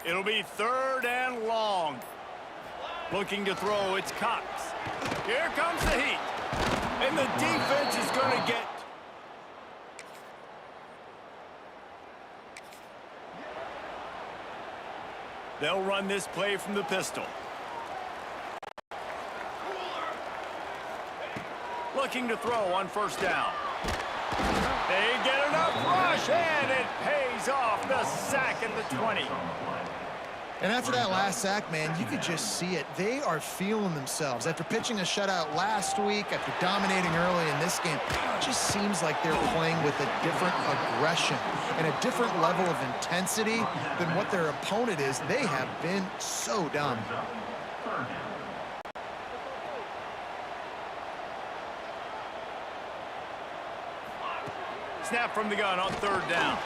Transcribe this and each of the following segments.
It'll be 3rd and long. Looking to throw, it's Cox. Here comes the heat. And the defense is going to get... They'll run this play from the pistol. Looking to throw on 1st down. They get enough rush, and it pays off. The sack at the 20. And after that last sack, man, you could just see it. They are feeling themselves. After pitching a shutout last week, after dominating early in this game, it just seems like they're playing with a different aggression and a different level of intensity than what their opponent is. They have been so dominant. Snap from the gun on 3rd down.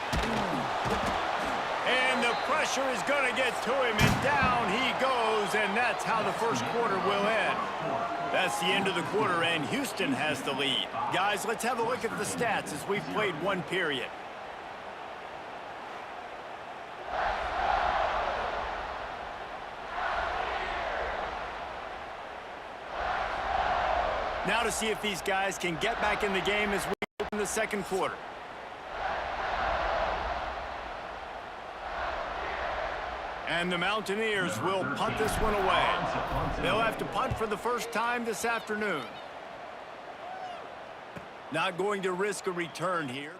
And the pressure is going to get to him, and down he goes, and that's how the 1st quarter will end. That's the end of the quarter, and Houston has the lead. Guys, let's have a look at the stats as we've played 1 period. Now to see if these guys can get back in the game as we open the 2nd quarter. And the Mountaineers will punt this one away. They'll have to punt for the 1st time this afternoon. Not going to risk a return here.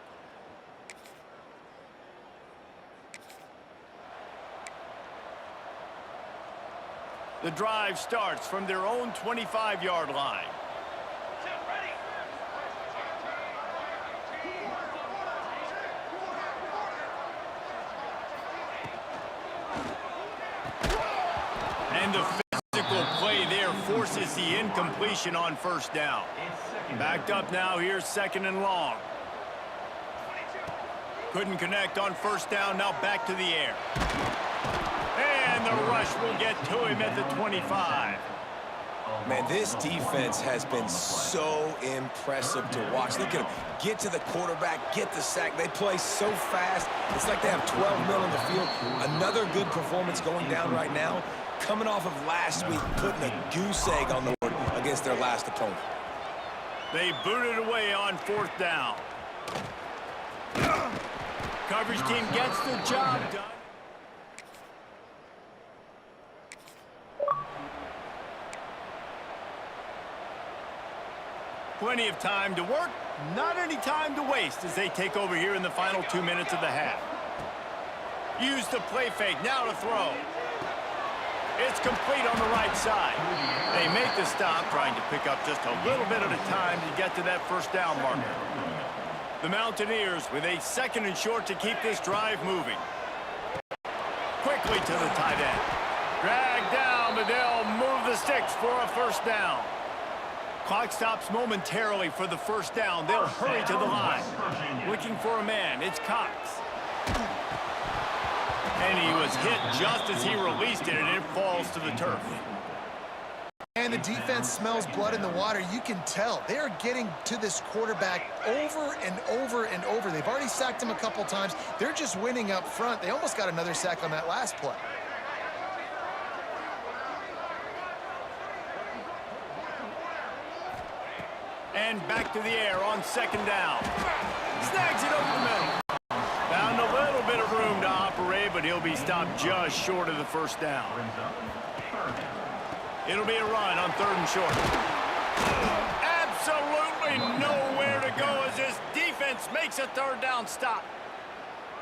The drive starts from their own 25-yard line. And the physical play there forces the incompletion on 1st down. Backed up now, here's 2nd and long. Couldn't connect on 1st down, now back to the air. And the rush will get to him at the 25. Man, this defense has been so impressive to watch. Look at them. Get to the quarterback, get the sack. They play so fast. It's like they have 12 men on the field. Another good performance going down right now. Coming off of last week, putting a goose egg on the board against their last opponent. They booted away on 4th down. Coverage team gets the job done. Plenty of time to work, not any time to waste as they take over here in the final 2 minutes of the half. Use the play fake, now to throw. It's complete on the right side. They make the stop, trying to pick up just a little bit at a time to get to that 1st down marker. The Mountaineers with a 2nd and short to keep this drive moving. Quickly to the tight end. Dragged down, but they'll move the sticks for a 1st down. Clock stops momentarily for the 1st down. They'll hurry to the line. Looking for a man, it's Cox. And he was hit just as he released it, and it falls to the turf. And the defense smells blood in the water. You can tell they are getting to this quarterback over and over and over. They've already sacked him a couple times. They're just winning up front. They almost got another sack on that last play. And back to the air on 2nd down. Snags it over the middle. Found a little bit of room to operate, but he'll be stopped just short of the 1st down. It'll be a run on 3rd and short. Absolutely nowhere to go as this defense makes a 3rd down stop.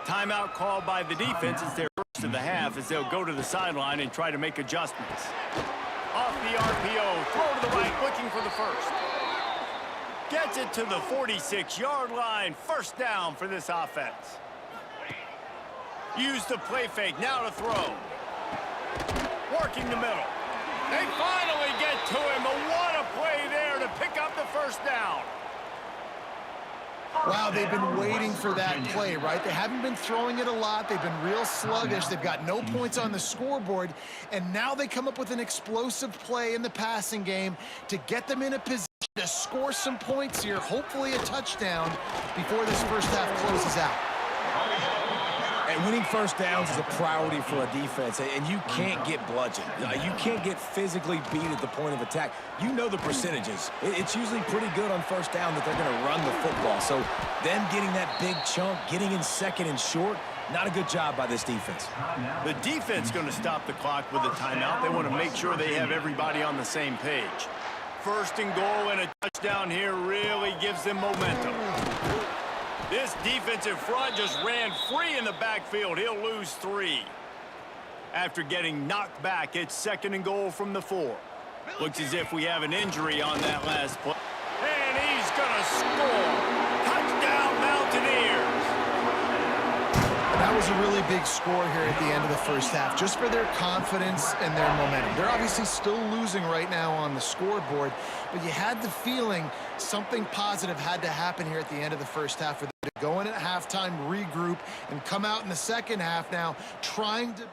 Timeout called by the defense as their first of the half as they'll go to the sideline and try to make adjustments. Off the RPO, throw to the right, looking for the 1st. Gets it to the 46-yard line. 1st down for this offense. Use the play fake, now to throw. Working the middle. They finally get to him, but what a play there to pick up the 1st down. Wow, they've been waiting for that play, right? They haven't been throwing it a lot. They've been real sluggish. They've got no points on the scoreboard, and now they come up with an explosive play in the passing game to get them in a position to score some points here, hopefully a touchdown, before this 1st half closes out. Hey, winning first downs is a priority for a defense, and you can't get bludgeoned. You can't get physically beat at the point of attack. You know the percentages. It's usually pretty good on first down that they're going to run the football. So them getting that big chunk, getting in second and short, not a good job by this defense. The defense going to stop the clock with a timeout. They want to make sure they have everybody on the same page. First and goal and a touchdown here really gives them momentum. This defensive front just ran free in the backfield. He'll lose 3. After getting knocked back, it's second and goal from the 4. Looks as if we have an injury on that last play. And he's going to score. Touchdown, Mountaineers. That was a really big score here at the end of the first half, just for their confidence and their momentum. They're obviously still losing right now on the scoreboard, but you had the feeling something positive had to happen here at the end of the first half for them to go in at halftime, regroup, and come out in the second half now trying to...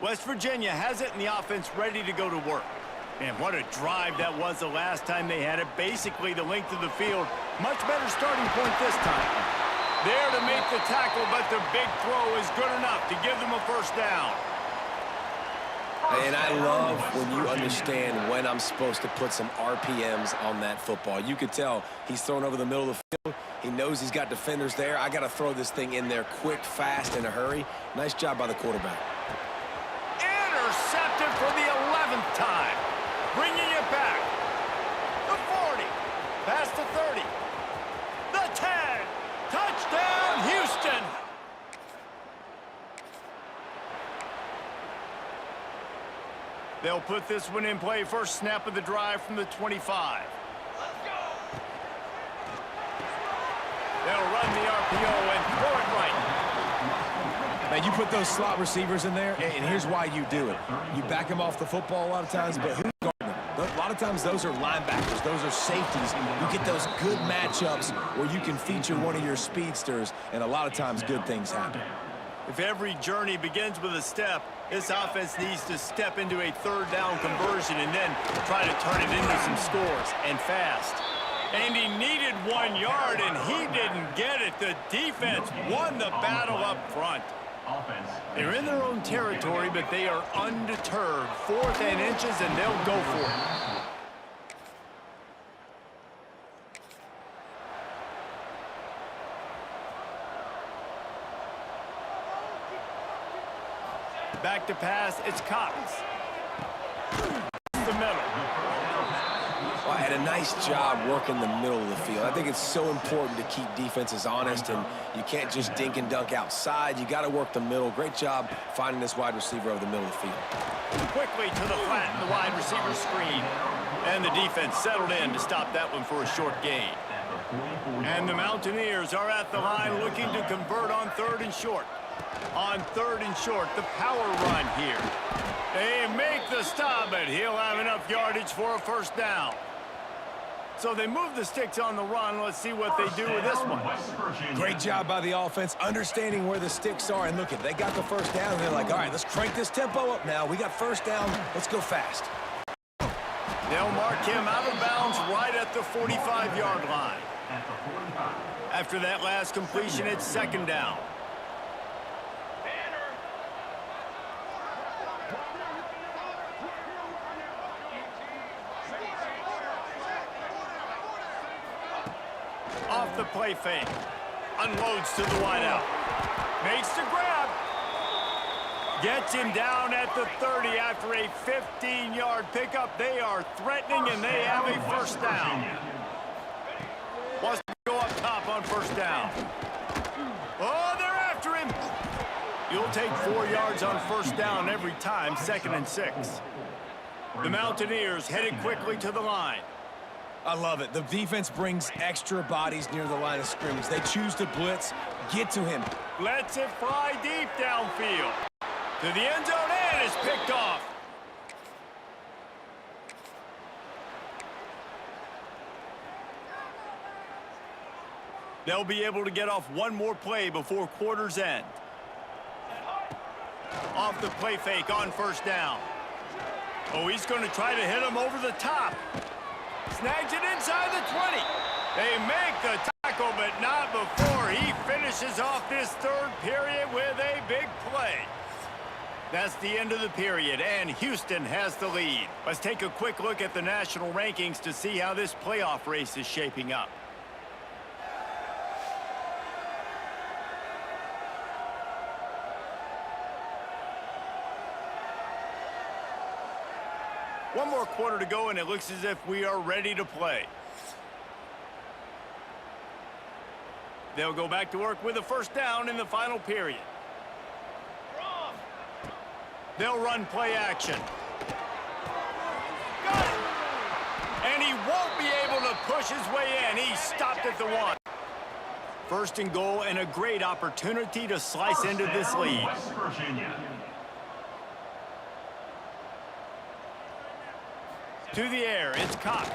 West Virginia has it and the offense ready to go to work. Man, what a drive that was the last time they had it. Basically the length of the field. Much better starting point this time. There to make the tackle, but the big throw is good enough to give them a first down. And I love when you understand when I'm supposed to put some RPMs on that football. You could tell he's thrown over the middle of the field. He knows he's got defenders there. I got to throw this thing in there quick, fast, in a hurry. Nice job by the quarterback. Intercepted for the 11th time. Bringing it back. The 40. Past the 30. The 10. Touchdown, Houston. They'll put this one in play. First snap of the drive from the 25. They'll run the RPO and throw it right. Man, you put those slot receivers in there, and here's why you do it. You back them off the football a lot of times, but who's guarding them? A lot of times those are linebackers. Those are safeties. You get those good matchups where you can feature one of your speedsters, and a lot of times good things happen. If every journey begins with a step, this offense needs to step into a third down conversion and then try to turn it into some scores, and fast. And he needed 1 yard, and he didn't get it. The defense won the battle up front. They're in their own territory, but they are undeterred. 4th and inches, and they'll go for it. Back to pass, it's Cox. The middle. Well, had a nice job working the middle of the field. I think it's so important to keep defenses honest, and you can't just dink and dunk outside. You got to work the middle. Great job finding this wide receiver over the middle of the field. Quickly to the flat in the wide receiver screen. And the defense settled in to stop that one for a short gain. And the Mountaineers are at the line looking to convert on 3rd and short. On 3rd and short, the power run here. They make the stop, but he'll have enough yardage for a first down. So they move the sticks on the run. Let's see what they do with this one. Great job by the offense, understanding where the sticks are. And look, they got the first down, and they're like, all right, let's crank this tempo up now. We got first down. Let's go fast. They'll mark him out of bounds right at the 45-yard line. After that last completion, it's 2nd down. Off the play fake. Unloads to the wideout. Makes the grab. Gets him down at the 30 after a 15-yard pickup. They are threatening, and they have a first down. Wants to go up top on first down. Oh, they're after him. You'll take 4 yards on first down every time, 2nd and 6. The Mountaineers headed quickly to the line. I love it. The defense brings extra bodies near the line of scrimmage. They choose to blitz, get to him. Lets it fly deep downfield. To the end zone, and it's picked off. They'll be able to get off one more play before quarter's end. Off the play fake on first down. Oh, he's going to try to hit him over the top. Snags it inside the 20. They make the tackle, but not before he finishes off this third period with a big play. That's the end of the period, and Houston has the lead. Let's take a quick look at the national rankings to see how this playoff race is shaping up. One more quarter to go, and it looks as if we are ready to play. They'll go back to work with a first down in the final period. They'll run play action. And he won't be able to push his way in. He stopped at the 1. First and goal, and a great opportunity to slice into this lead. To the air, it's Cox.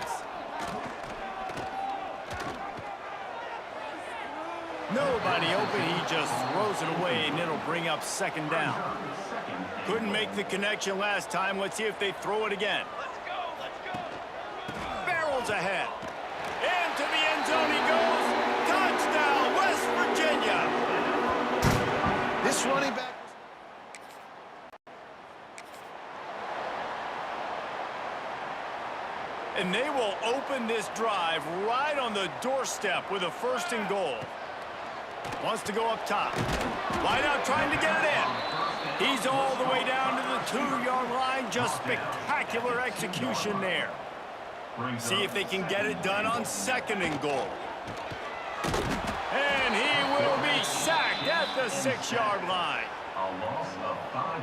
Nobody open, he just throws it away, and it'll bring up second down. Couldn't make the connection last time. Let's see if they throw it again. Let's go. Barrels ahead. Into the end zone he goes. Touchdown, West Virginia. This running back. And they will open this drive right on the doorstep with a first and goal. Wants to go up top. Wide out trying to get it in. He's all the way down to the 2-yard line. Just spectacular execution there. See if they can get it done on second and goal. And he will be sacked at the 6-yard line.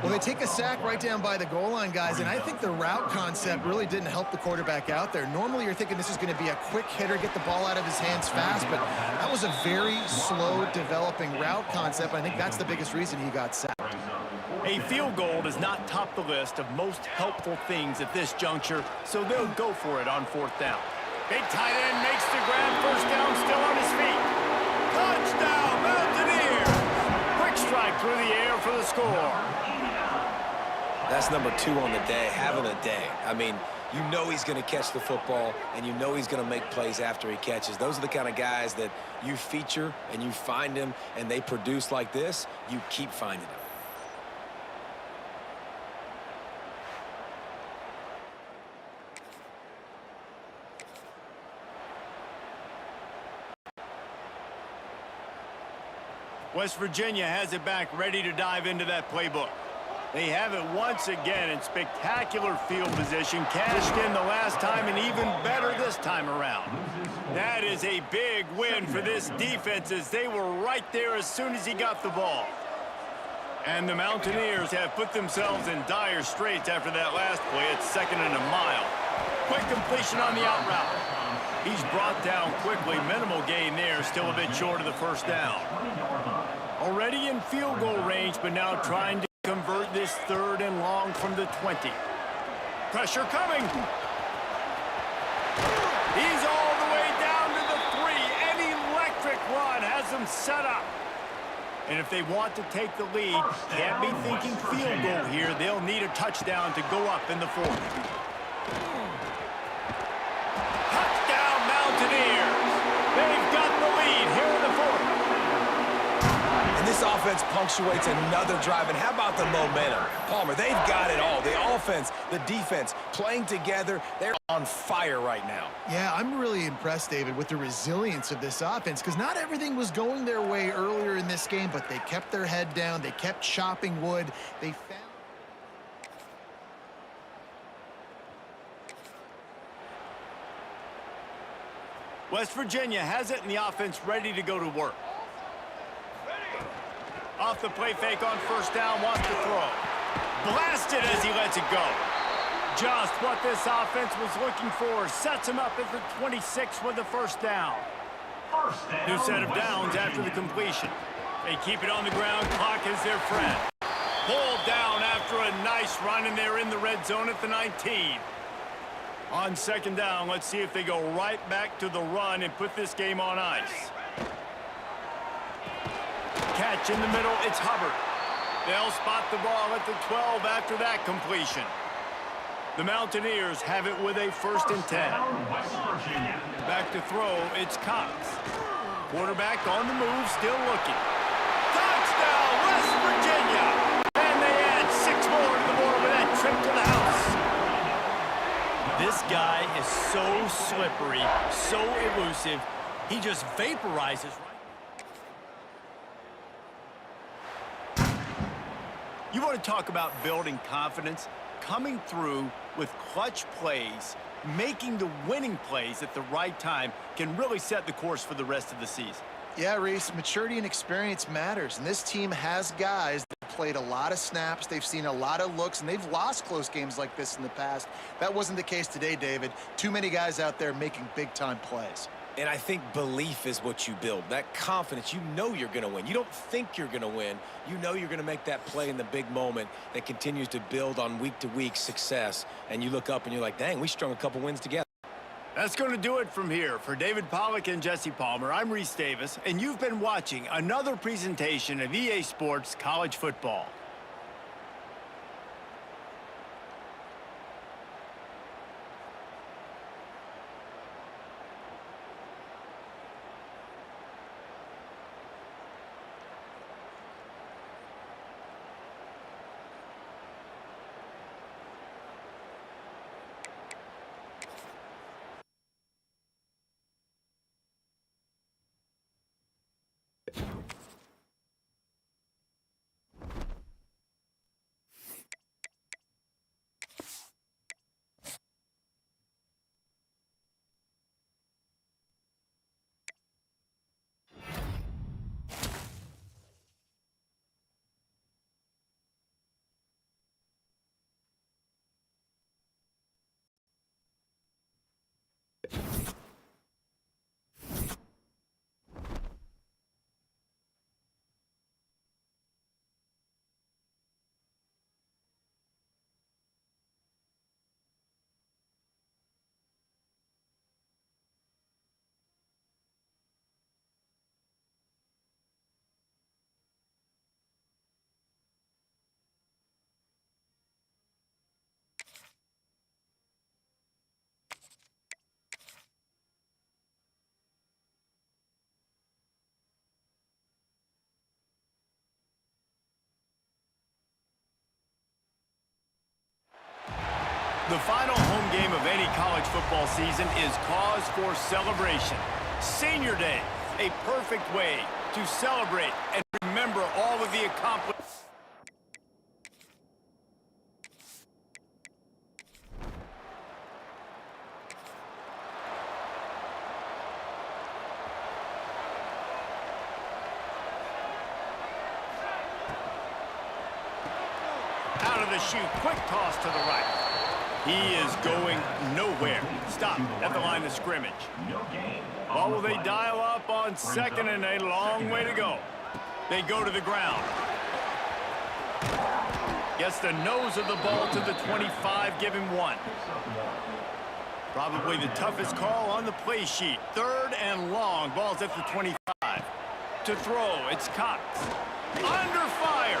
Well, they take a sack right down by the goal line, guys, and I think the route concept really didn't help the quarterback out there. Normally, you're thinking this is going to be a quick hitter, get the ball out of his hands fast, but that was a very slow developing route concept. I think that's the biggest reason he got sacked. A field goal does not top the list of most helpful things at this juncture, so they'll go for it on fourth down. Big tight end makes the grab, first down, still on his feet. Touchdown, Mountaineers! Quick strike through the air for the score. That's number 2 on the day, having a day. I mean, you know he's going to catch the football, and you know he's going to make plays after he catches. Those are the kind of guys that you feature and you find them, and they produce like this, you keep finding them. West Virginia has it back, ready to dive into that playbook. They have it once again in spectacular field position. Cashed in the last time and even better this time around. That is a big win for this defense as they were right there as soon as he got the ball. And the Mountaineers have put themselves in dire straits after that last play. It's 2nd and a mile. Quick completion on the out route. He's brought down quickly. Minimal gain there. Still a bit short of the first down. Already in field goal range, but now trying to convert this 3rd and long from the 20. Pressure coming. He's all the way down to the 3. An electric run has them set up. And if they want to take the lead, can't be thinking field goal here. They'll need a touchdown to go up in the 4th. Touchdown, Mountaineers. They've got the lead here in the 4th. And this offense punctuates another drive. And how about the momentum? Palmer, they've got it all. The offense, the defense, playing together. They're on fire right now. Yeah, I'm really impressed, David, with the resilience of this offense because not everything was going their way earlier in this game, but they kept their head down. They kept chopping wood. They found... West Virginia has it, and the offense ready to go to work. Off the play fake on first down, wants to throw. Blasted as he lets it go. Just what this offense was looking for. Sets him up at the 26 with the first down. New set of downs after the completion. They keep it on the ground. Clock is their friend. Pulled down after a nice run, and they're in the red zone at the 19. On second down, let's see if they go right back to the run and put this game on ice. catch in the middle. It's Hubbard. They'll spot the ball at the 12 after that completion. The Mountaineers have it with a 1st and 10. Back to throw, it's Cox. Quarterback on the move, still looking. Touchdown, West Virginia! And they add 6 more to the board with that trip to the house. This guy is so slippery, so elusive. He just vaporizes. You want to talk about building confidence? Coming through with clutch plays, making the winning plays at the right time can really set the course for the rest of the season. Yeah, Reese, maturity and experience matters, and this team has guys that played a lot of snaps, they've seen a lot of looks, and they've lost close games like this in the past. That wasn't the case today, David. Too many guys out there making big-time plays. And I think belief is what you build. That confidence, you know you're going to win. You don't think you're going to win. You know you're going to make that play in the big moment that continues to build on week-to-week success. And you look up and you're like, dang, we strung a couple wins together. That's going to do it from here. For David Pollack and Jesse Palmer, I'm Reese Davis, and you've been watching another presentation of EA Sports College Football. The final home game of any college football season is cause for celebration. Senior Day, a perfect way to celebrate and remember all of the accomplishments. Out of the chute, quick toss to the right. He is going nowhere. Stop at the line of scrimmage. Or will they dial up on 2nd and a long way to go? They go to the ground. Gets the nose of the ball to the 25, give him 1. Probably the toughest call on the play sheet. 3rd and long, ball's at the 25. To throw, it's Cox. Under fire,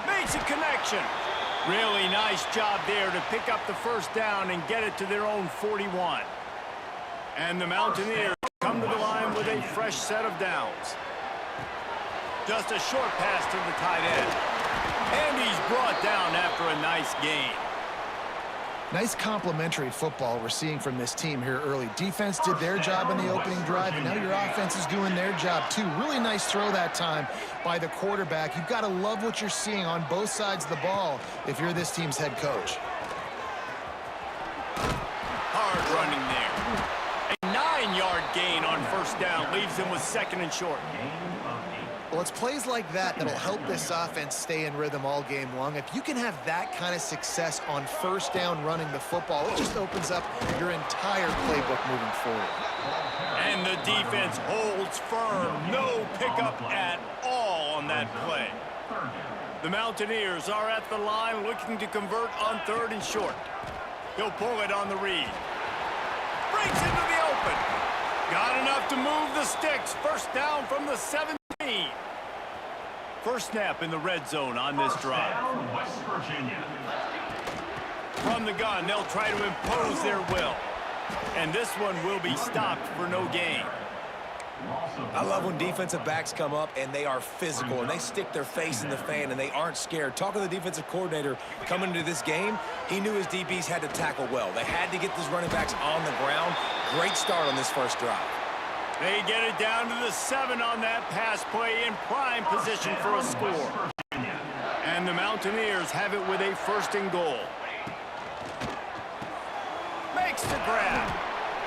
makes a connection. Really nice job there to pick up the 1st down and get it to their own 41. And the Mountaineers come to the line with a fresh set of downs. Just a short pass to the tight end. And he's brought down after a nice gain. Nice complimentary football we're seeing from this team here early. Defense did their job in the opening drive, and now your offense is doing their job too. Really nice throw that time by the quarterback. You've got to love what you're seeing on both sides of the ball if you're this team's head coach. Hard running there. A 9-yard gain on 1st down leaves them with 2nd and short. Well, it's plays like that that'll help this offense stay in rhythm all game long. If you can have that kind of success on 1st down running the football, it just opens up your entire playbook moving forward. And the defense holds firm. No pickup at all on that play. The Mountaineers are at the line looking to convert on 3rd and short. He'll pull it on the read. Breaks into the open. Got enough to move the sticks. 1st down from the 17. First snap in the red zone on this drive. West Virginia. From the gun, they'll try to impose their will. And this one will be stopped for no gain. I love when defensive backs come up and they are physical and they stick their face in the fan and they aren't scared. Talking to the defensive coordinator coming into this game, he knew his DBs had to tackle well. They had to get these running backs on the ground. Great start on this first drive. They get it down to the 7 on that pass play in prime position for a score. And the Mountaineers have it with a 1st and goal. Makes the grab.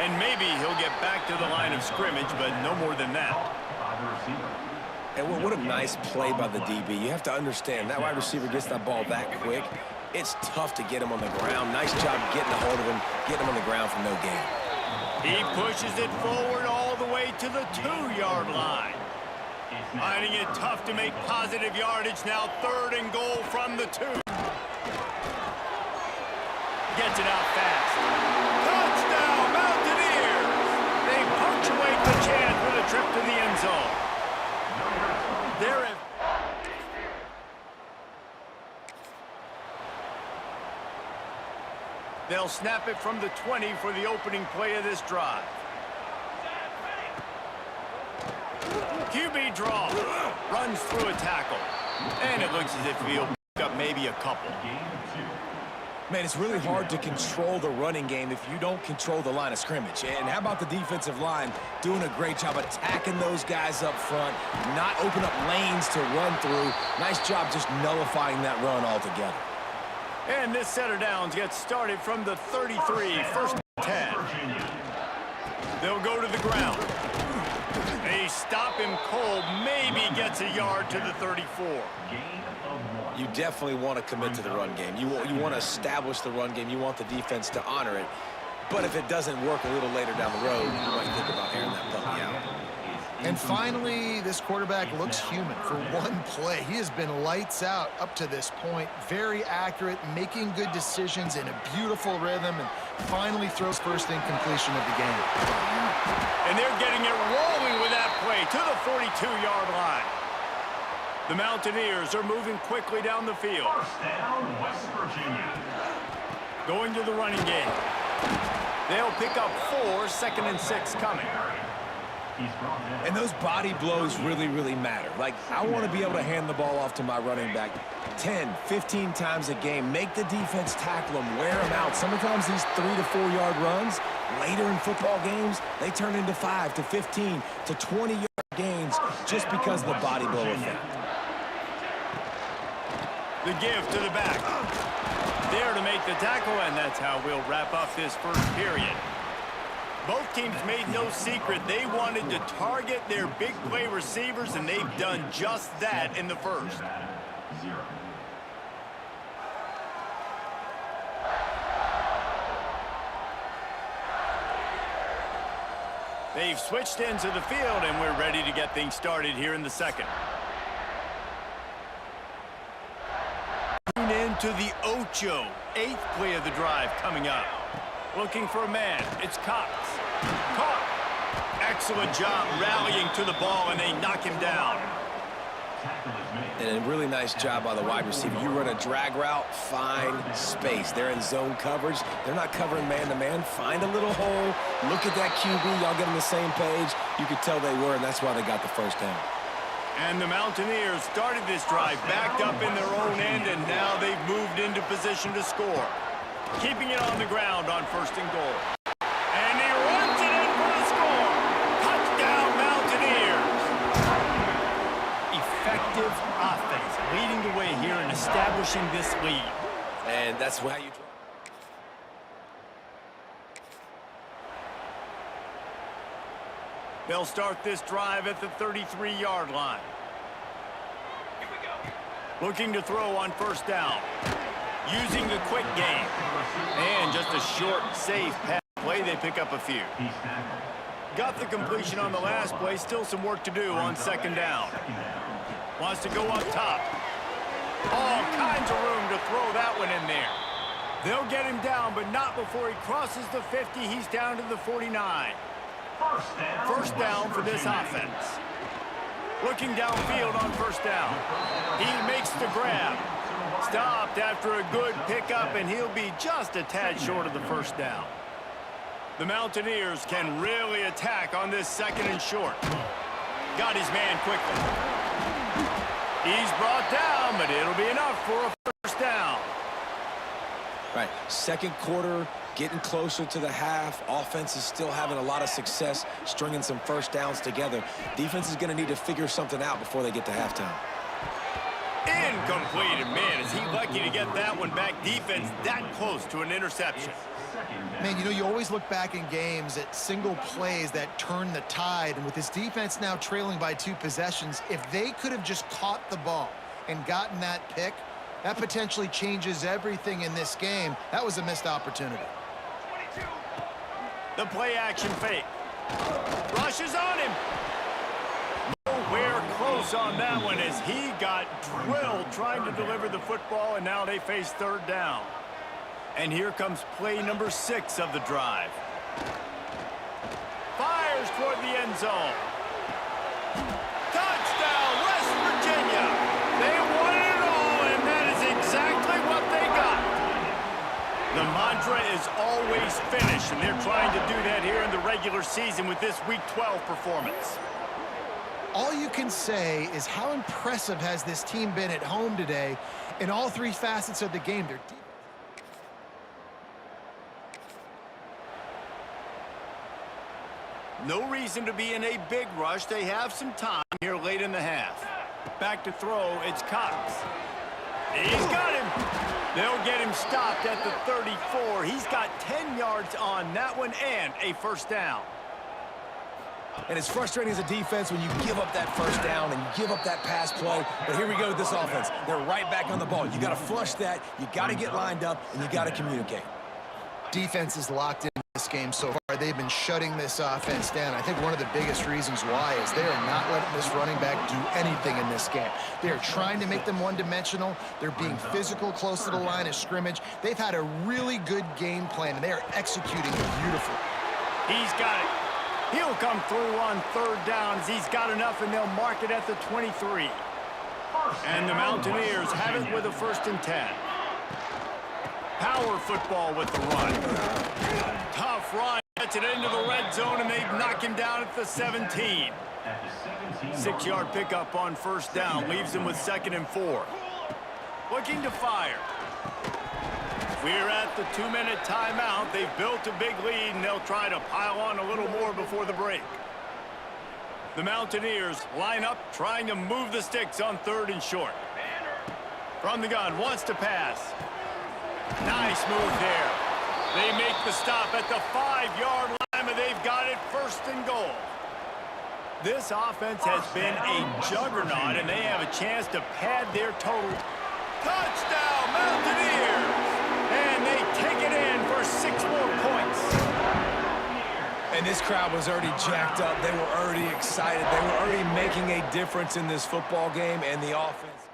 And maybe he'll get back to the line of scrimmage, but no more than that. And what a nice play by the DB. You have to understand, that wide receiver gets that ball that quick. It's tough to get him on the ground. Nice job getting a hold of him, getting him on the ground for no gain. He pushes it forward all the way to the 2-yard line. Finding it tough to make positive yardage now. 3rd and goal from the 2. Gets it out fast. Touchdown, Mountaineers! They punctuate the chance with a trip to the end zone. They'll snap it from the 20 for the opening play of this drive. QB draw. Runs through a tackle. And it looks as if he'll pick up maybe a couple. Man, it's really hard to control the running game if you don't control the line of scrimmage. And how about the defensive line doing a great job attacking those guys up front, not open up lanes to run through. Nice job just nullifying that run altogether. And this set of downs gets started from the 33, 1st and 10. They'll go to the ground. They stop him cold, maybe gets a yard to the 34. You definitely want to commit to the run game. You want to establish the run game. You want the defense to honor it. But if it doesn't work a little later down the road, you might think about airing that puppy out. And finally, this quarterback looks human for one play. He has been lights out up to this point. Very accurate, making good decisions in a beautiful rhythm, and finally throws first incompletion of the game. And they're getting it rolling with that play to the 42-yard line. The Mountaineers are moving quickly down the field. First down, West Virginia. Going to the running game. They'll pick up 4, 2nd and 6 coming. And those body blows really, really matter. Like, I want to be able to hand the ball off to my running back 10, 15 times a game. Make the defense tackle them, wear them out. Sometimes these 3 to 4 yard runs, later in football games, they turn into 5 to 15 to 20 yard gains just because of the body blow effect. The give to the back. There to make the tackle, and that's how we'll wrap up this first period. Both teams made no secret they wanted to target their big play receivers, and they've done just that in the first. They've switched into the field, and we're ready to get things started here in the second. Tune in to the Ocho, 8th play of the drive coming up. Looking for a man, it's Cox. Caught. Excellent job rallying to the ball, and they knock him down. And a really nice job by the wide receiver. You run a drag route, find space. They're in zone coverage. They're not covering man-to-man. Find a little hole. Look at that QB. Y'all get on the same page. You could tell they were, and that's why they got the first down. And the Mountaineers started this drive backed up in their own end, and now they've moved into position to score. Keeping it on the ground on 1st and goal. And he runs it in for the score. Touchdown, Mountaineers. Effective offense leading the way here and establishing this lead. And that's how you... They'll start this drive at the 33-yard line. Looking to throw on 1st down. Using the quick game. And just a short, safe pass play, they pick up a few. Got the completion on the last play. Still some work to do on 2nd down. Wants to go up top. All kinds of room to throw that one in there. They'll get him down, but not before he crosses the 50. He's down to the 49. First down for this offense. Looking downfield on first down. He makes the grab. Stopped after a good pickup, and he'll be just a tad short of the first down. The Mountaineers can really attack on this second and short. Got his man quickly. He's brought down, but it'll be enough for a first down. Right, second quarter, getting closer to the half. Offense is still having a lot of success stringing some first downs together. Defense is going to need to figure something out before they get to halftime. Incomplete, and man, is he lucky to get that one back. Defense that close to an interception. Man, you know, you always look back in games at single plays that turn the tide, and with this defense now trailing by 2 possessions, if they could have just caught the ball and gotten that pick, that potentially changes everything in this game. That was a missed opportunity. The play action fake. Rushes on him. Nowhere close on that one as he got drilled trying to deliver the football, and now they face third down. And here comes play number 6 of the drive. Fires toward the end zone. Touchdown, West Virginia. They won it all, and that is exactly what they got. The mantra is always finish, and they're trying to do that here in the regular season with this Week 12 performance. All you can say is how impressive has this team been at home today in all 3 facets of the game. They're deep. No reason to be in a big rush. They have some time here late in the half. Back to throw, it's Cox. He's got him. They'll get him stopped at the 34. He's got 10 yards on that one and a first down. And it's frustrating as a defense when you give up that first down and give up that pass play. But here we go with this offense. They're right back on the ball. You got to flush that. You got to get lined up, and you got to communicate. Defense is locked in this game so far. They've been shutting this offense down. I think one of the biggest reasons why is they are not letting this running back do anything in this game. They are trying to make them one-dimensional. They're being physical close to the line of scrimmage. They've had a really good game plan, and they are executing beautifully. He's got it. He'll come through on third downs. He's got enough, and they'll mark it at the 23. And the Mountaineers have it with a 1st and 10. Power football with the run. Tough run. Gets it into the red zone, and they knock him down at the 17. 6-yard pickup on first down. Leaves him with 2nd and 4. Looking to fire. We're at the 2-minute timeout. They've built a big lead, and they'll try to pile on a little more before the break. The Mountaineers line up, trying to move the sticks on 3rd and short. From the gun, wants to pass. Nice move there. They make the stop at the 5-yard line, and they've got it 1st and goal. This offense has been a juggernaut, and they have a chance to pad their total. Touchdown, Mountaineers! And they take it in for 6 more points. And this crowd was already jacked up. They were already excited. They were already making a difference in this football game, and the offense.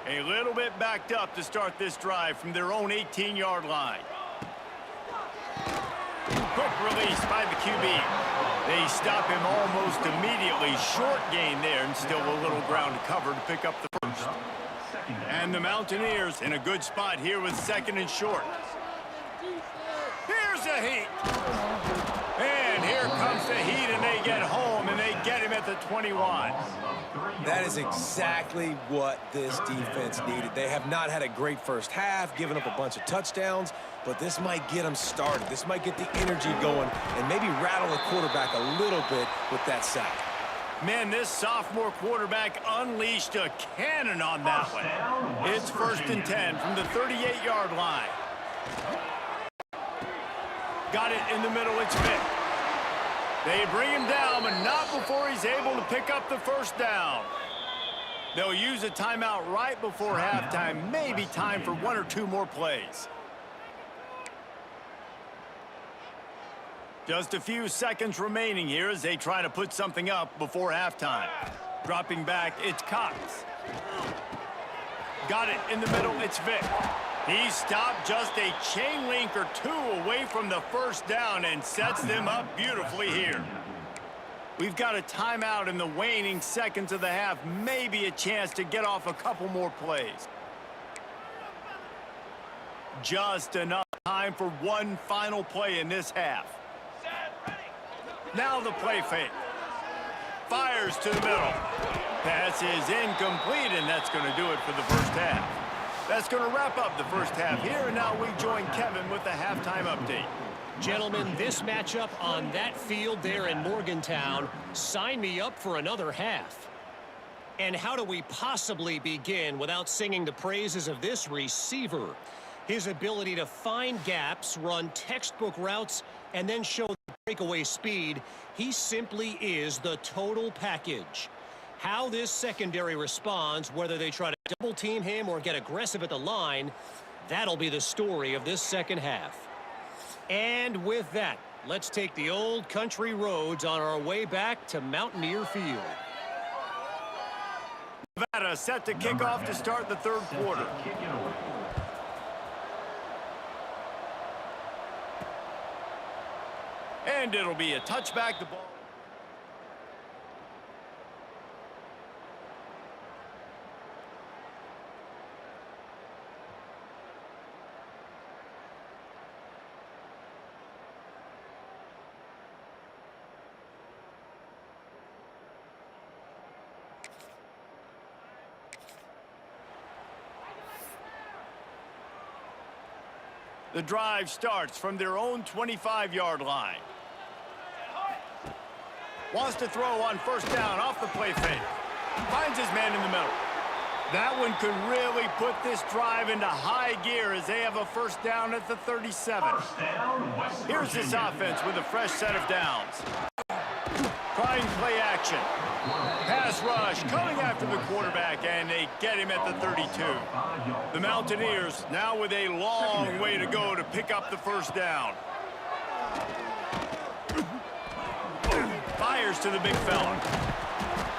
A little bit backed up to start this drive from their own 18-yard line. Quick release by the QB. They stop him almost immediately. Short gain there, and still a little ground to cover to pick up the 1st. And the Mountaineers in a good spot here with 2nd and short. Here's a heat. And here comes the heat, and they get home, and they get him at the 21. That is exactly what this defense needed. They have not had a great first half, given up a bunch of touchdowns, but this might get them started. This might get the energy going and maybe rattle the quarterback a little bit with that sack. Man, this sophomore quarterback unleashed a cannon on that one. It's 1st and 10 from the 38-yard line. Got it in the middle, it's Vick. They bring him down, but not before he's able to pick up the 1st down. They'll use a timeout right before halftime. Maybe time for 1 or 2 more plays. Just a few seconds remaining here as they try to put something up before halftime. Dropping back, it's Cox. Got it in the middle, it's Vick. He stopped just a chain link or two away from the first down and sets them up beautifully here. We've got a timeout in the waning seconds of the half. Maybe a chance to get off a couple more plays. Just enough time for one final play in this half. Now the play fake. Fires to the middle. Pass is incomplete, and that's going to do it for the first half. That's going to wrap up the first half here, and now we join Kevin with the halftime update. Gentlemen, this matchup on that field there in Morgantown, sign me up for another half. And how do we possibly begin without singing the praises of this receiver? His ability to find gaps, run textbook routes, and then show the breakaway speed. He simply is the total package. How this secondary responds, whether they try to double team him or get aggressive at the line, that'll be the story of this second half. And with that, let's take the old country roads on our way back to Mountaineer Field. Nevada set to kick off to start the third quarter. And it'll be a touchback. The ball. The drive starts from their own 25-yard line. Wants to throw on first down off the play fake. Finds his man in the middle. That one could really put this drive into high gear as they have a first down at the 37. Here's this offense with a fresh set of downs. Trying play action. Pass rush coming after the quarterback, and they get him at the 32. The Mountaineers now with a long way to go to pick up the first down. Fires to the big fella.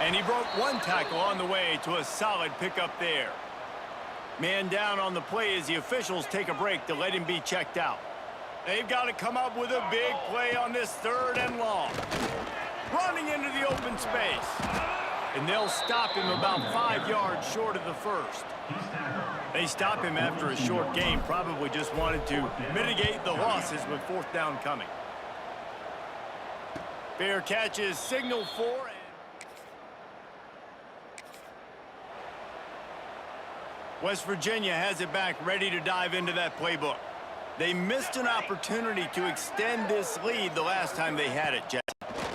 And he broke one tackle on the way to a solid pickup there. Man down on the play as the officials take a break to let him be checked out. They've got to come up with a big play on this third and long. Running into the open space. And they'll stop him about 5 yards short of the first. They stop him after a short game. Probably just wanted to mitigate the losses with fourth down coming. Fair catch is signaled for. West Virginia has it back, ready to dive into that playbook. They missed an opportunity to extend this lead the last time they had it, Jeff.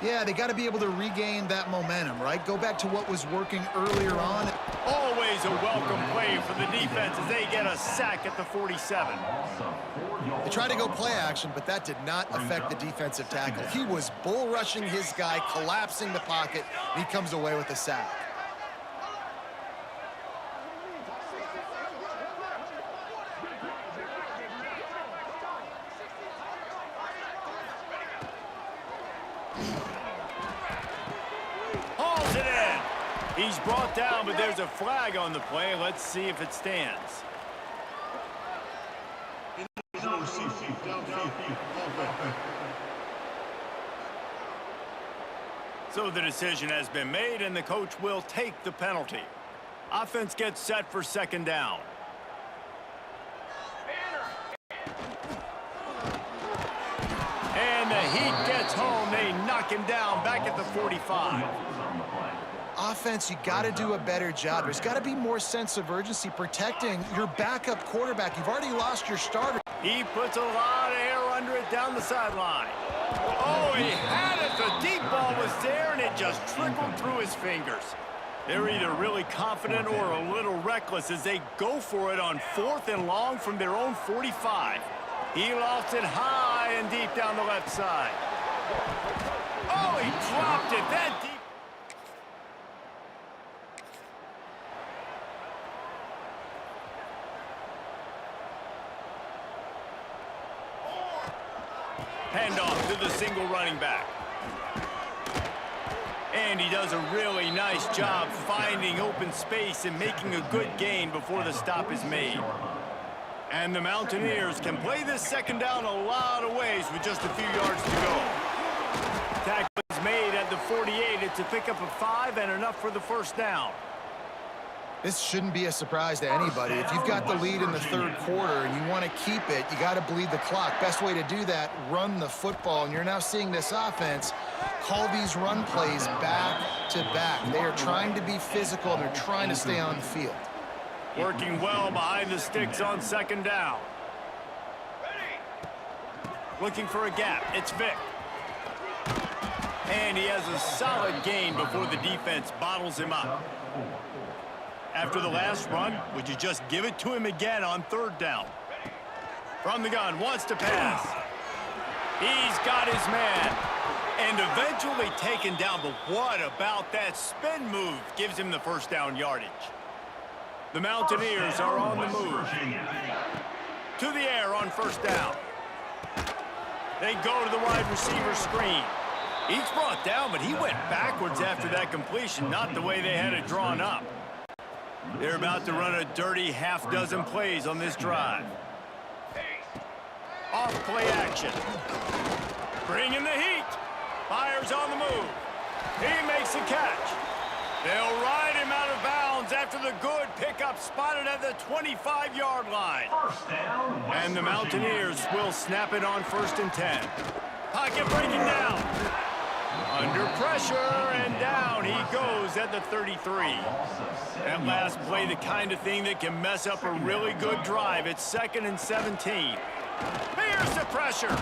Yeah, they got to be able to regain that momentum, right? Go back to what was working earlier on. Always a welcome play for the defense as they get a sack at the 47. They tried to go play action, but that did not affect the defensive tackle. He was bull rushing his guy, collapsing the pocket, and he comes away with a sack. Hauls it in. He's brought down, but there's a flag on the play. Let's see if it stands. So the decision has been made, and the coach will take the penalty. Offense gets set for second down. And the Heat gets home. They knock him down back at the 45. Offense, you got to do a better job. There's got to be more sense of urgency protecting your backup quarterback. You've already lost your starter. He puts a lot of air under it down the sideline. Oh, he had it. The deep ball was there, and it just trickled through his fingers. They're either really confident or a little reckless as they go for it on fourth and long from their own 45. He lofts it high and deep down the left side. Oh, he dropped it that deep. Handoff to the single running back. And he does a really nice job finding open space and making a good gain before the stop is made. And the Mountaineers can play this second down a lot of ways with just a few yards to go. Tackle is made at the 48. It's a pickup of 5 and enough for the first down. This shouldn't be a surprise to anybody. If you've got the lead in the third quarter and you want to keep it, you got to bleed the clock. Best way to do that, run the football. And you're now seeing this offense call these run plays back to back. They are trying to be physical, and they're trying to stay on the field. Working well behind the sticks on second down. Looking for a gap. It's Vick. And he has a solid gain before the defense bottles him up. After the last run, would you just give it to him again on third down? From the gun, wants to pass. He's got his man. And eventually taken down, but what about that spin move gives him the first down yardage? The Mountaineers are on the move. To the air on first down. They go to the wide receiver screen. He's brought down, but he went backwards after that completion, not the way they had it drawn up. They're about to run a dirty half-dozen plays on this drive. Off play action. Bringing the heat. Fires on the move. He makes a catch. They'll ride him out of bounds after the good pickup spotted at the 25-yard line. And the Mountaineers will snap it on 1st and 10. Pocket breaking down. Under pressure, and down he goes at the 33. That last play, the kind of thing that can mess up a really good drive. It's 2nd and 17. Here's the pressure.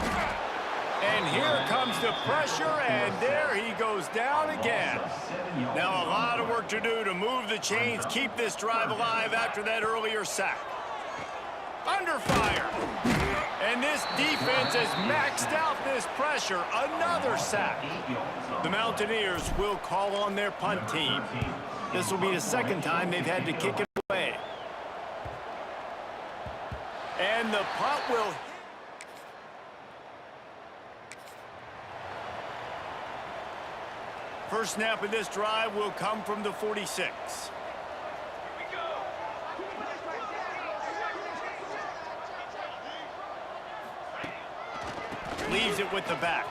And here comes the pressure, and there he goes down again. Now a lot of work to do to move the chains, keep this drive alive after that earlier sack. Under fire. And this defense has maxed out this pressure. Another sack. The Mountaineers will call on their punt team. This will be the second time they've had to kick it away. And the punt will... First snap of this drive will come from the 46. Leaves it with the back.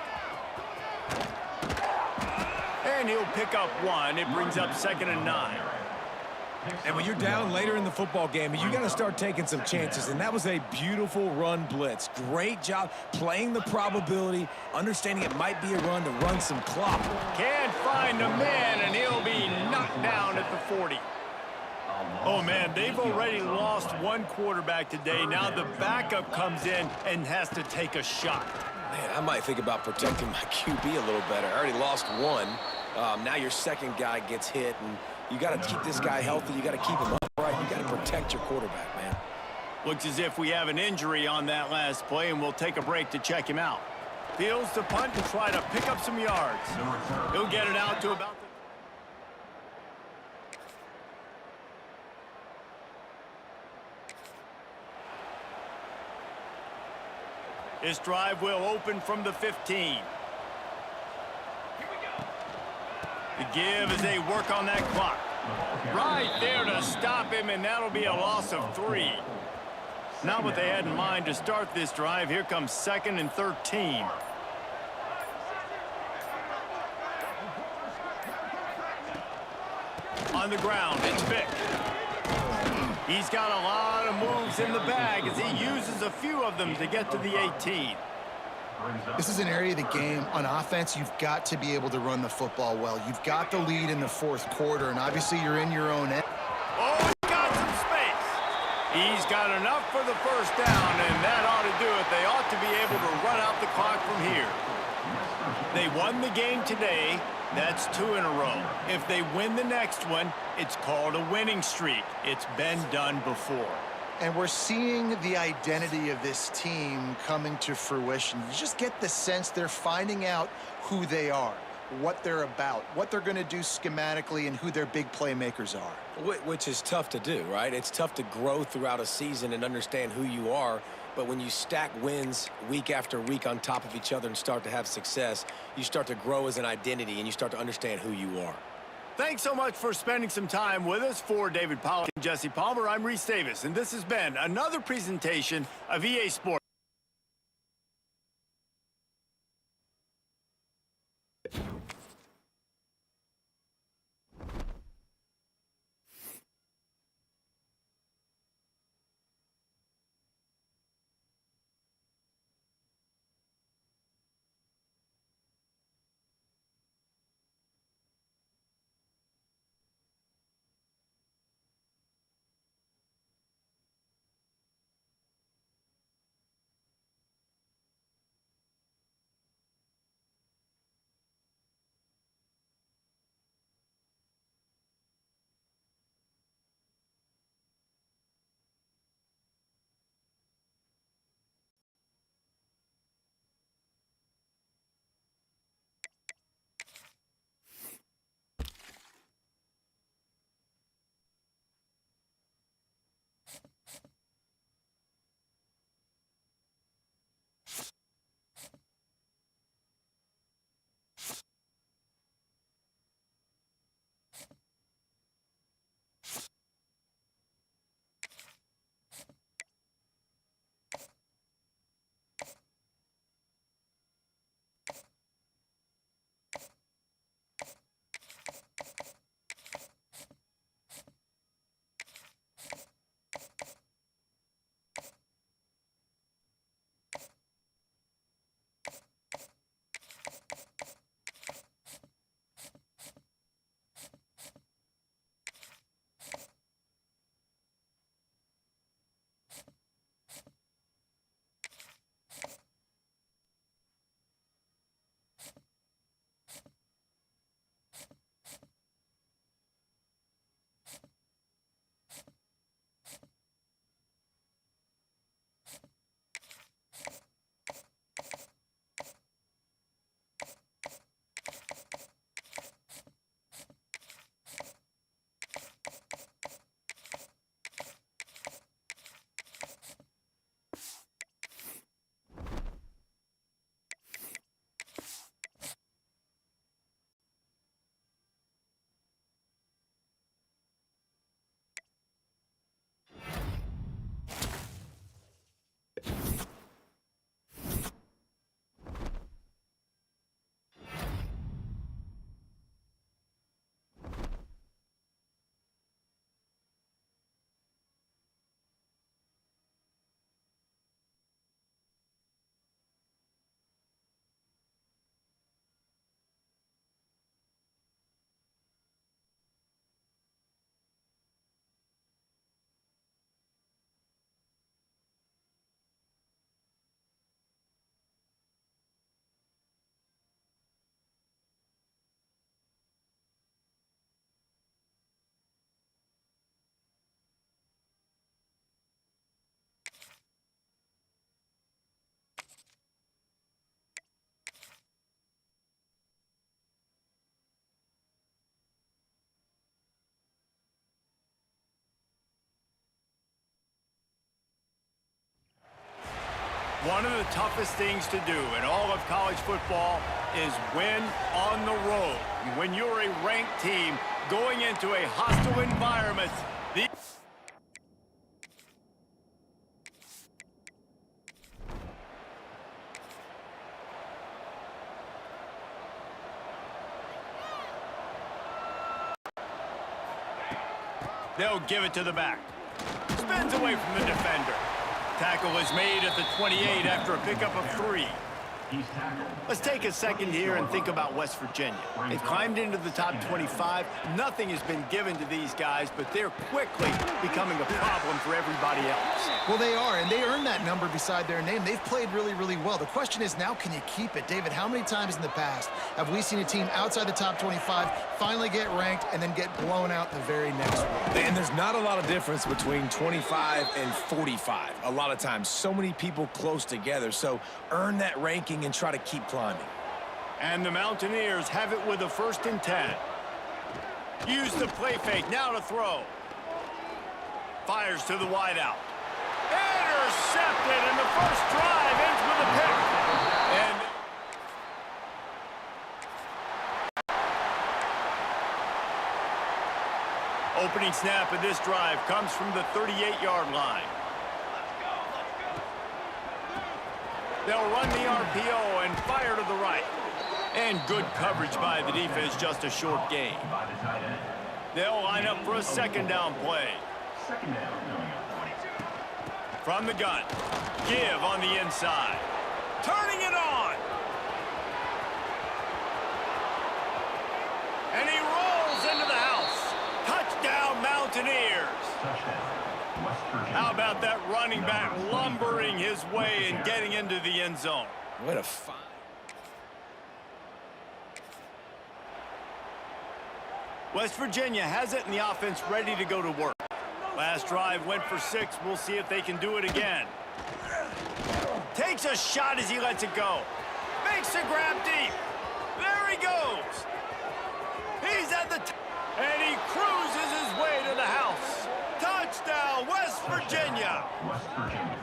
And he'll pick up 1. It brings up 2nd and 9. And when you're down later in the football game, you got to start taking some chances. And that was a beautiful run blitz. Great job playing the probability, understanding it might be a run to run some clock. Can't find a man, and he'll be knocked down at the 40. Oh, man, they've already lost one quarterback today. Now the backup comes in and has to take a shot. Man, I might think about protecting my QB a little better. I already lost one. Now your second guy gets hit, and you got to keep this guy healthy. You got to keep him upright. You got to protect your quarterback, man. Looks as if we have an injury on that last play, and we'll take a break to check him out. Fields the punt and try to pick up some yards. He'll get it out to about the... This drive will open from the 15. The give as they work on that clock. Right there to stop him, and that'll be a loss of 3. Not what they had in mind to start this drive. Here comes 2nd and 13. On the ground, it's Vick. He's got a lot of moves in the bag as he uses a few of them to get to the 18. This is an area of the game. On offense, you've got to be able to run the football well. You've got the lead in the 4th quarter, and obviously you're in your own end. Oh, he got some space. He's got enough for the first down, and that ought to do it. They ought to be able to run out the clock from here. They won the game today. That's 2 in a row. If they win the next one, it's called a winning streak. It's been done before. And we're seeing the identity of this team coming to fruition. You just get the sense they're finding out who they are, what they're about, what they're going to do schematically, and who their big playmakers are. Which is tough to do, right? It's tough to grow throughout a season and understand who you are. But when you stack wins week after week on top of each other and start to have success, you start to grow as an identity and you start to understand who you are. Thanks so much for spending some time with us. For David Pollock and Jesse Palmer, I'm Reese Davis, and this has been another presentation of EA Sports. One of the toughest things to do in all of college football is win on the road. When you're a ranked team going into a hostile environment, they'll give it to the back. Spins away from the defender. Tackle is made at the 28 after a pickup of 3. Let's take a second here and think about West Virginia. They've climbed into the top 25. Nothing has been given to these guys, but they're quickly becoming a problem for everybody else. Well, they are, and they earned that number beside their name. They've played really, really well. The question is now, can you keep it? David, how many times in the past have we seen a team outside the top 25 finally get ranked and then get blown out the very next week? And there's not a lot of difference between 25 and 45. A lot of times, so many people close together. So earn that ranking and try to keep climbing. And the Mountaineers have it with a 1st and 10. Use the play fake, now to throw. Fires to the wideout. Intercepted, and the first drive ends with a pick. Opening snap of this drive comes from the 38-yard line. They'll run the RPO and fire to the right. And good coverage by the defense, just a short gain. They'll line up for a second down play. From the gun, give on the inside. Turning it on. And he rolls into the house. Touchdown, Mountaineers. How about that running back lumbering his way and getting into the end zone? What a find. West Virginia has it and the offense ready to go to work. Last drive went for 6. We'll see if they can do it again. Takes a shot as he lets it go. Makes a grab deep. There he goes. He's at the and he cruises his way to the house. Touchdown, West Virginia. West Virginia.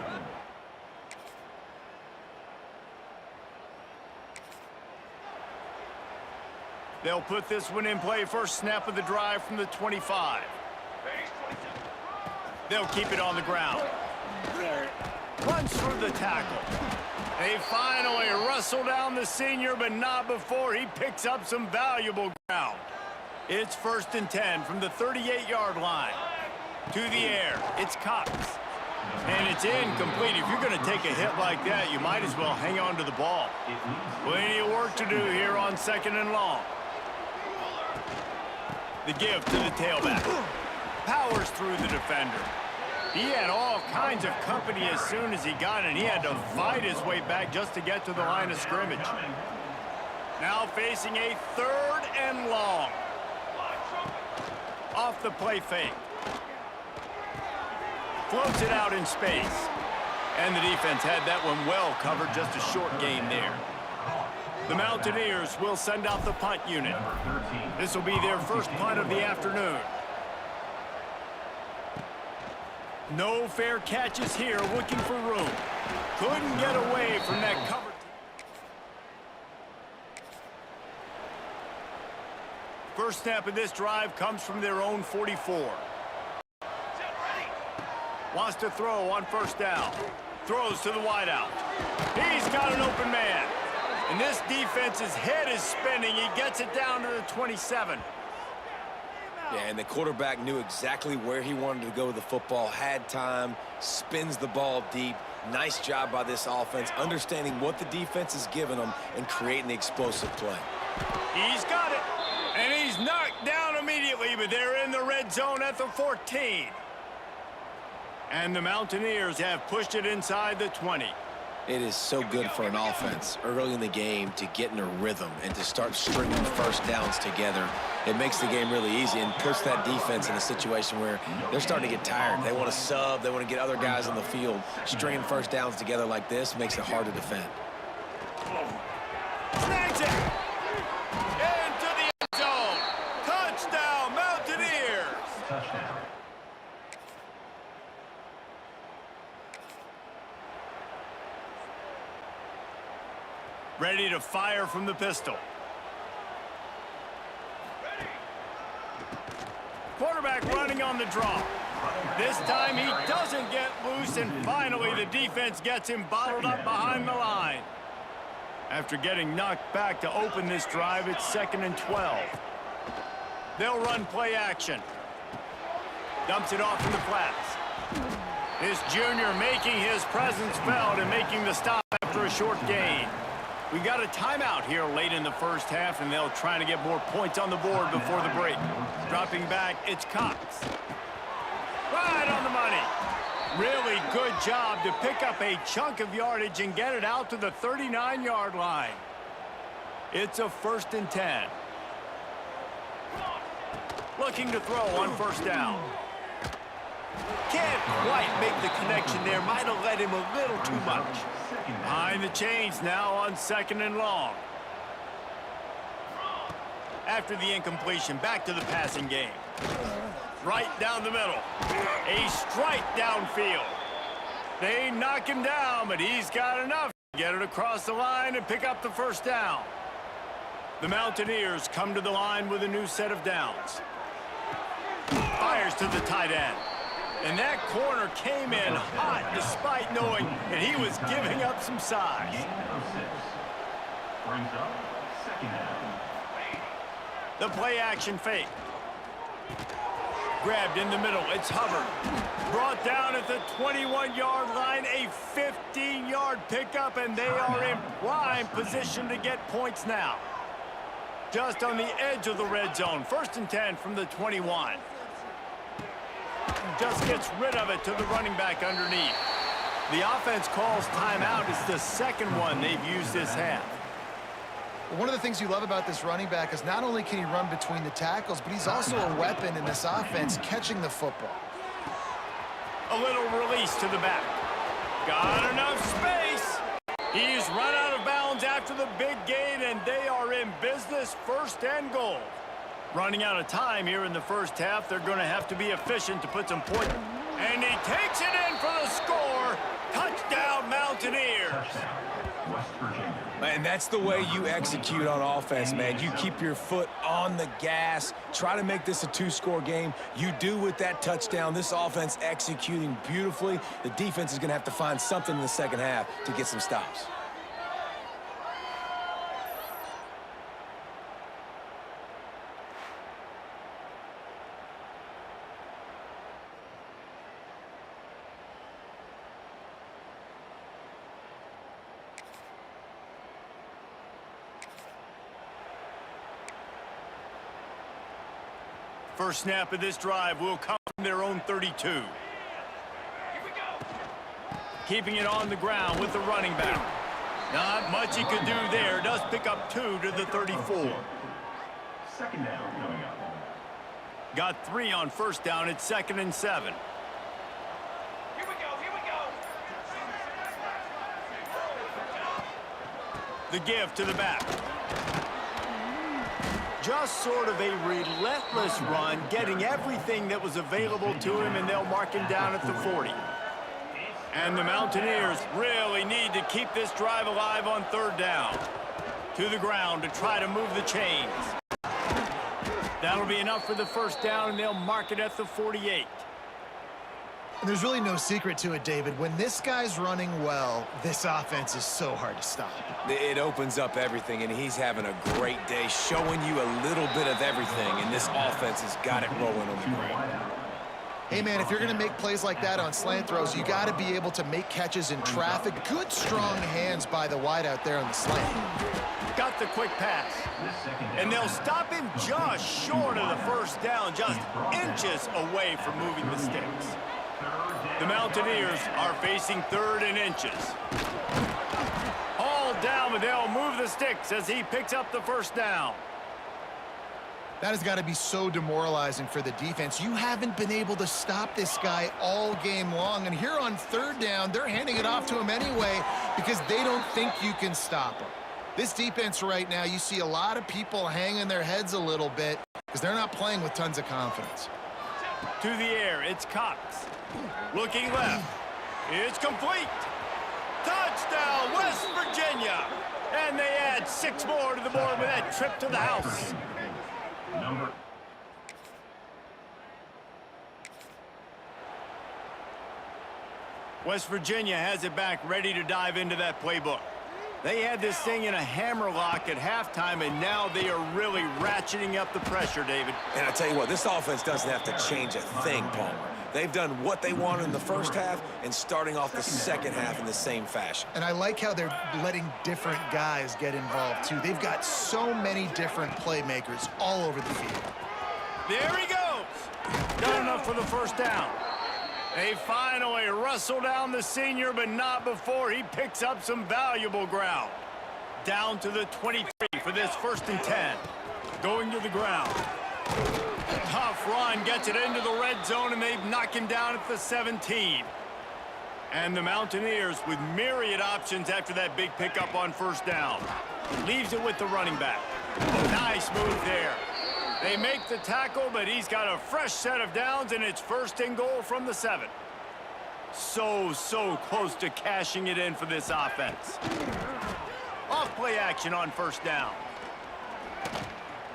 They'll put this one in play. First snap of the drive from the 25. They'll keep it on the ground. Runs through the tackle. They finally wrestle down the senior, but not before he picks up some valuable ground. It's 1st and 10 from the 38-yard line. To the air, it's Cox. And it's incomplete. If you're going to take a hit like that, you might as well hang on to the ball. Plenty of work to do here on 2nd and long. The give to the tailback. Powers through the defender. He had all kinds of company as soon as he got it. He had to fight his way back just to get to the line of scrimmage. Now facing a 3rd and long. Off the play fake. Floats it out in space. And the defense had that one well covered, just a short gain there. The Mountaineers will send out the punt unit. This will be their first punt of the afternoon. No fair catches here, looking for room. Couldn't get away from that cover. First snap of this drive comes from their own 44. Wants to throw on 1st down. Throws to the wideout. He's got an open man. And this defense's head is spinning. He gets it down to the 27. Yeah, and the quarterback knew exactly where he wanted to go with the football, had time, spins the ball deep. Nice job by this offense, understanding what the defense is giving them and creating the explosive play. He's got it. And he's knocked down immediately, but they're in the red zone at the 14. And the Mountaineers have pushed it inside the 20. It is so good for an offense early in the game to get in a rhythm and to start stringing first downs together. It makes the game really easy and puts that defense in a situation where they're starting to get tired. They want to sub. They want to get other guys on the field. Stringing first downs together like this makes it hard to defend. Snags it. Into the end zone. Touchdown, Mountaineers. Touchdown. Ready to fire from the pistol. Quarterback running on the draw. This time he doesn't get loose, and finally the defense gets him bottled up behind the line. After getting knocked back to open this drive, it's 2nd and 12. They'll run play action. Dumps it off in the flats. This junior making his presence felt and making the stop after a short gain. We got a timeout here late in the first half, and they'll try to get more points on the board before the break. Dropping back, it's Cox. Right on the money. Really good job to pick up a chunk of yardage and get it out to the 39-yard line. It's a 1st and 10. Looking to throw on 1st down. Can't quite make the connection there. Might have let him a little too much. Behind the chains now on 2nd and long. After the incompletion, back to the passing game. Right down the middle. A strike downfield. They knock him down, but he's got enough to get it across the line and pick up the 1st down. The Mountaineers come to the line with a new set of downs. Fires to the tight end. And that corner came in hot despite knowing that he was giving up some size. Brings up second down. The play action fake. Grabbed in the middle. It's Hubbard. Brought down at the 21-yard line. A 15-yard pickup, and they are in prime position to get points now. Just on the edge of the red zone. 1st and 10 from the 21. Just gets rid of it to the running back underneath. The offense calls timeout. It's the second one they've used this half. One of the things you love about this running back is not only can he run between the tackles, but he's also a weapon in this offense catching the football. A little release to the back. Got enough space. He's run out of bounds after the big gain, and they are in business. 1st and goal. Running out of time here in the first half. They're going to have to be efficient to put some points. And he takes it in for the score. Touchdown, Mountaineers. Touchdown, West Virginia. Man, that's the way you execute on offense, man. You keep your foot on the gas. Try to make this a 2-score game. You do with that touchdown. This offense executing beautifully. The defense is going to have to find something in the second half to get some stops. First snap of this drive will come from their own 32. Here we go. Keeping it on the ground with the running back. Not much he could do there. Does pick up 2 to the 34. Second down coming up. Got 3 on 1st down. It's 2nd and 7. Here we go, here we go. The give to the back. Just sort of a relentless run, getting everything that was available to him, and they'll mark him down at the 40. And the Mountaineers really need to keep this drive alive on 3rd down. To the ground to try to move the chains. That'll be enough for the 1st down, and they'll mark it at the 48. And there's really no secret to it, David. When this guy's running well, this offense is so hard to stop. It opens up everything, and he's having a great day, showing you a little bit of everything, and this offense has got it rolling on the ground. Hey, man, if you're going to make plays like that on slant throws, you got to be able to make catches in traffic. Good, strong hands by the wideout there on the slant. Got the quick pass. And they'll stop him just short of the 1st down, just inches away from moving the sticks. The Mountaineers are facing 3rd and inches. Hauled down, but they'll move the sticks as he picks up the 1st down. That has got to be so demoralizing for the defense. You haven't been able to stop this guy all game long. And here on 3rd down, they're handing it off to him anyway because they don't think you can stop him. This defense right now, you see a lot of people hanging their heads a little bit because they're not playing with tons of confidence. To the air, it's Cox. Looking left. It's complete. Touchdown, West Virginia. And they add 6 more to the board with that trip to the house. West Virginia has it back, ready to dive into that playbook. They had this thing in a hammerlock at halftime, and now they are really ratcheting up the pressure, David. And I tell you what, this offense doesn't have to change a thing, Palmer. They've done what they wanted in the first half and starting off the second half in the same fashion. And I like how they're letting different guys get involved, too. They've got so many different playmakers all over the field. There he goes. Done enough for the 1st down. They finally wrestle down the senior, but not before he picks up some valuable ground. Down to the 23 for this 1st and 10. Going to the ground. Tough run, gets it into the red zone, and they knock him down at the 17. And the Mountaineers with myriad options after that big pickup on 1st down. Leaves it with the running back. Nice move there. They make the tackle, but he's got a fresh set of downs, and it's 1st and goal from the 7. So close to cashing it in for this offense. Off play action on 1st down.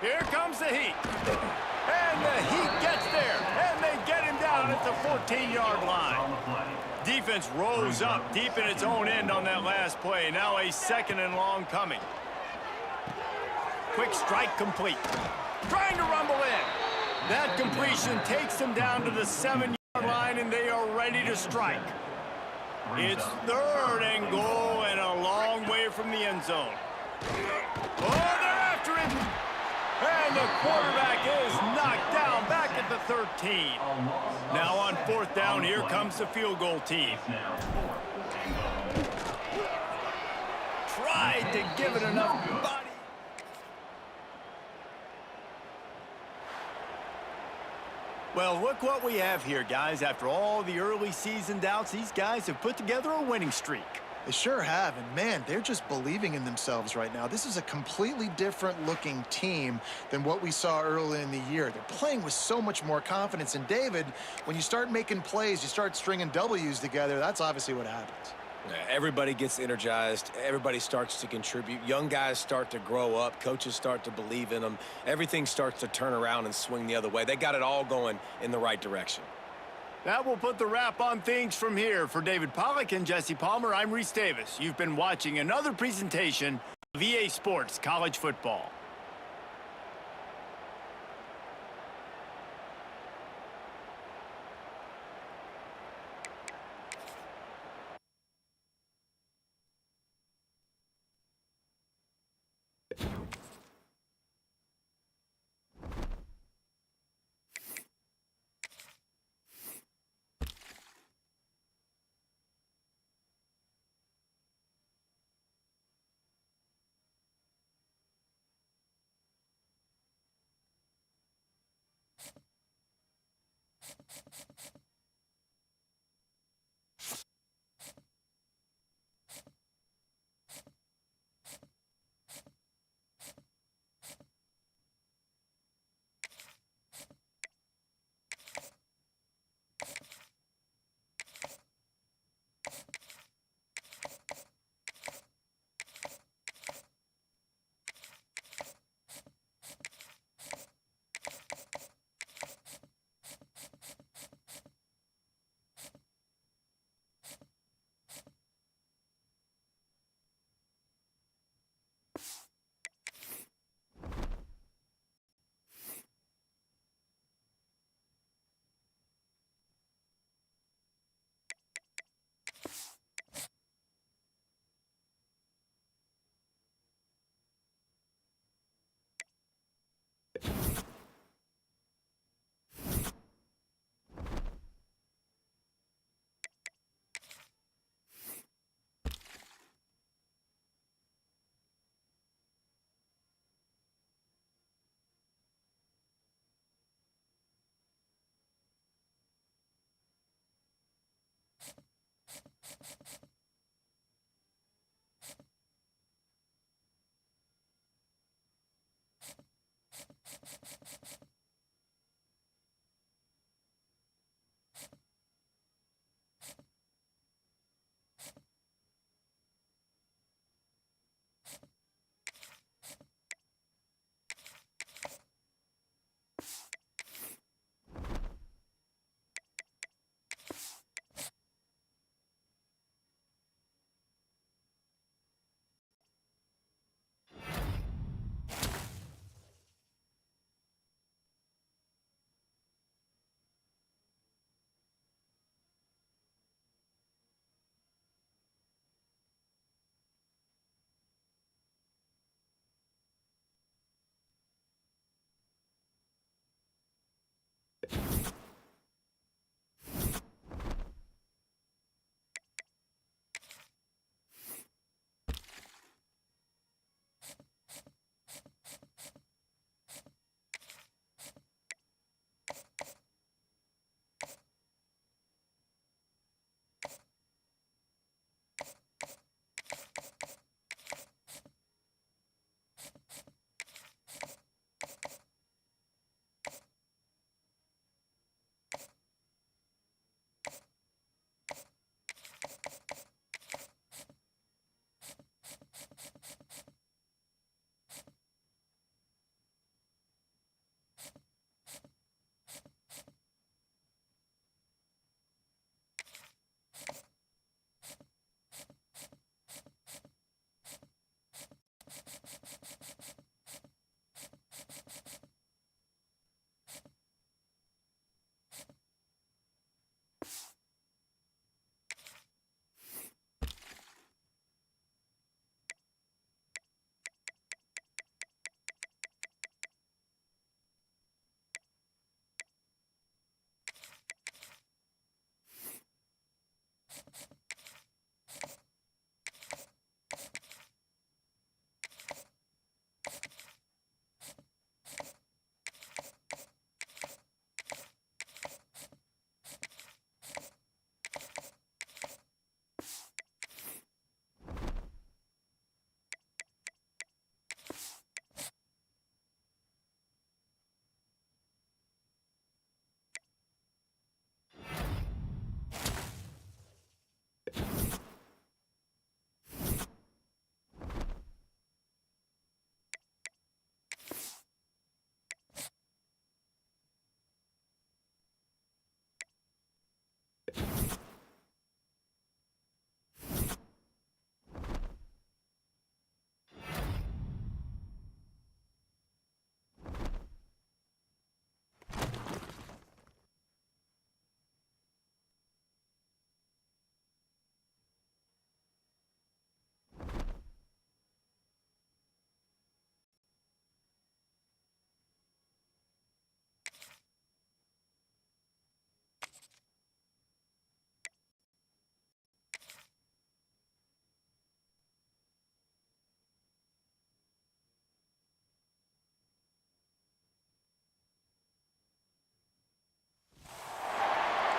Here comes the heat. And the heat gets there. the 14-yard line. On the play. Defense rose up deep in its own end on that last play. Now a second and long coming. Quick strike complete. Trying to rumble in. That completion takes them down to the 7-yard line, and they are ready to strike. It's third and goal and a long way from the end zone. Oh, they're after him. And the quarterback is knocked down back at the 13. Now on fourth down, here comes the field goal team. Now fourth and goal. Tried to give it enough body. Well, look what we have here, guys. After all the early season doubts, these guys have put together a winning streak. They sure have, and man, they're just believing in themselves right now. This is a completely different looking team than what we saw early in the year. They're playing with so much more confidence, and David, when you start making plays, you start stringing W's together, that's obviously what happens. Everybody gets energized. Everybody starts to contribute. Young guys start to grow up. Coaches start to believe in them. Everything starts to turn around and swing the other way. They got it all going in the right direction. That will put the wrap on things from here. For David Pollack and Jesse Palmer, I'm Reese Davis. You've been watching another presentation of EA Sports College Football.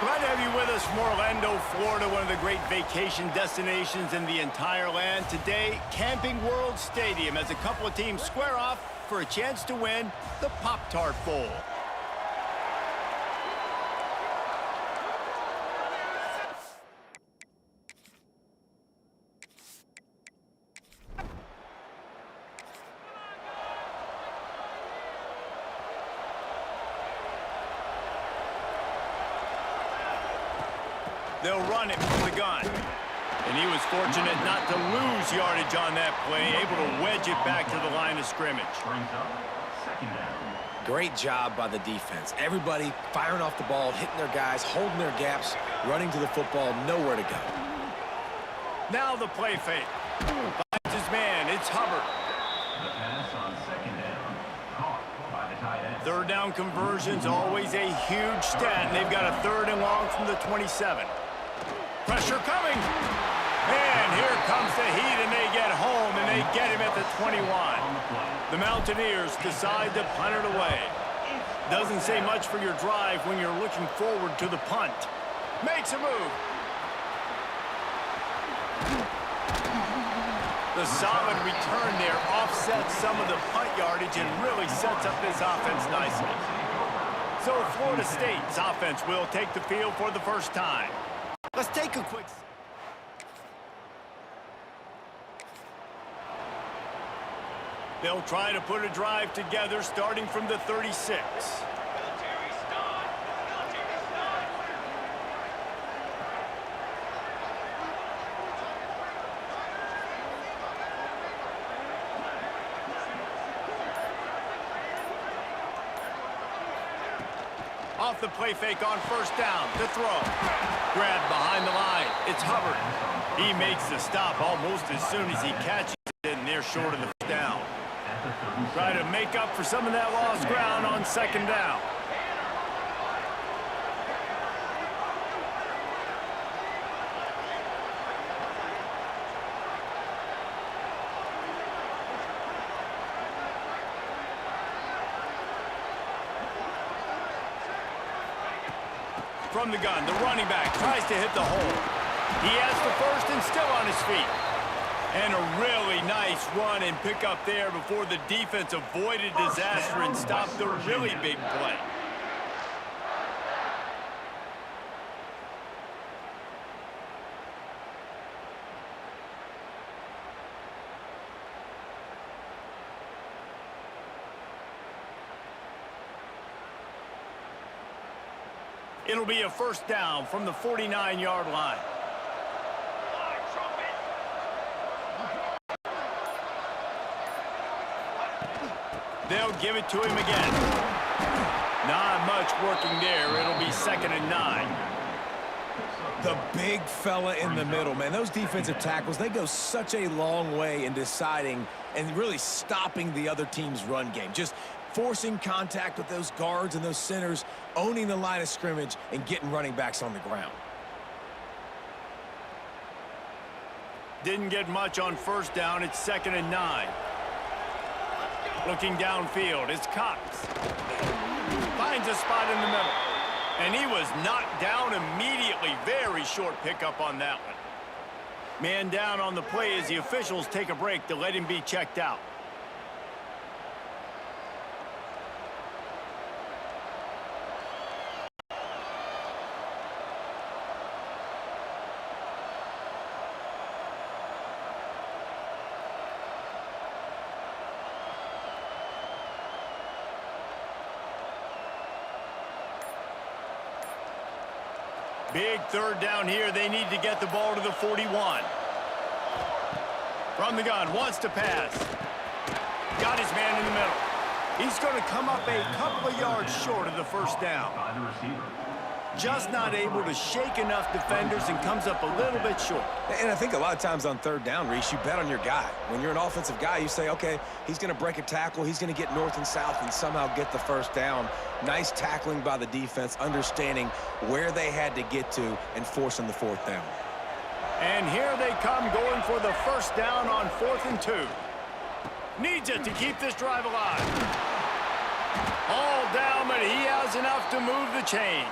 Glad to have you with us from Orlando, Florida, one of the great vacation destinations in the entire land. Today, Camping World Stadium as a couple of teams square off for a chance to win the Pop-Tart Bowl. They'll run it from the gun. And he was fortunate not to lose yardage on that play, able to wedge it back to the line of scrimmage. Brings up second down. Great job by the defense. Everybody firing off the ball, hitting their guys, holding their gaps, running to the football, nowhere to go. Now the play fake. Finds his man. It's Hubbard. The pass on second down. Caught by the tight end. Third down conversion's always a huge stat, and they've got a 3rd and long from the 27. Pressure coming. And here comes the heat, and they get home, and they get him at the 21. The Mountaineers decide to punt it away. Doesn't say much for your drive when you're looking forward to the punt. Makes a move. The solid return there offsets some of the punt yardage and really sets up this offense nicely. So Florida State's offense will take the field for the first time. Let's take a quick... They'll try to put a drive together starting from the 36. Off the play fake on first down. The throw. Grabbed behind the line. It's Hubbard. He makes the stop almost as soon as he catches it, and they're short of the first down. Try to make up for some of that lost ground on second down. From the gun, the running back tries to hit the hole. He has the first and still on his feet. And a really nice run and pick up there before the defense avoided disaster and stopped the really big play. It'll be a first down from the 49-yard line. They'll give it to him again. Not much working there. It'll be 2nd and 9. The big fella in the middle, man. Those defensive tackles, they go such a long way in deciding and really stopping the other team's run game. Just forcing contact with those guards and those centers, owning the line of scrimmage, and getting running backs on the ground. Didn't get much on first down. It's 2nd and 9. Looking downfield, it's Cox. Finds a spot in the middle. And he was knocked down immediately. Very short pickup on that one. Man down on the play as the officials take a break to let him be checked out. Big third down here. They need to get the ball to the 41. From the gun, wants to pass. Got his man in the middle. He's going to come up a couple of yards short of the first down. By the receiver. Just not able to shake enough defenders and comes up a little bit short. And I think a lot of times on third down, Reese, you bet on your guy. When you're an offensive guy, you say, okay, he's going to break a tackle. He's going to get north and south and somehow get the first down. Nice tackling by the defense, understanding where they had to get to and forcing the fourth down. And here they come going for the first down on 4th and 2. Needs it to keep this drive alive. All down, but he has enough to move the chains.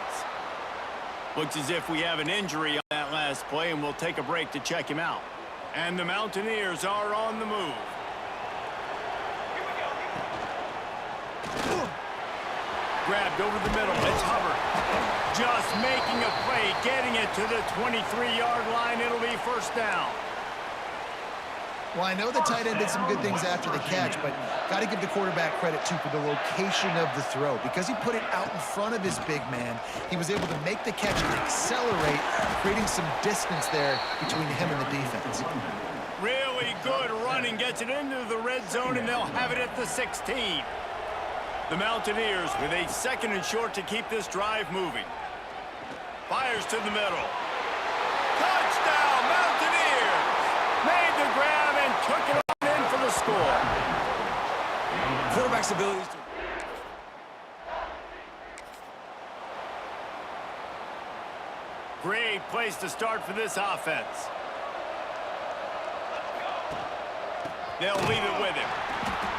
Looks as if we have an injury on that last play, and we'll take a break to check him out. And the Mountaineers are on the move. Grabbed over the middle. It's Hubbard. Just making a play, getting it to the 23-yard line. It'll be first down. Well, I know the tight end did some good things after the catch, but got to give the quarterback credit, too, for the location of the throw. Because he put it out in front of his big man, he was able to make the catch and accelerate, creating some distance there between him and the defense. Really good running, gets it into the red zone, and they'll have it at the 16. The Mountaineers with a 2nd and short to keep this drive moving. Fires to the middle. Touchdown, Mountaineers! Made the grab and took it on in for the score. Quarterback's abilities to... Great place to start for this offense. They'll leave it with him.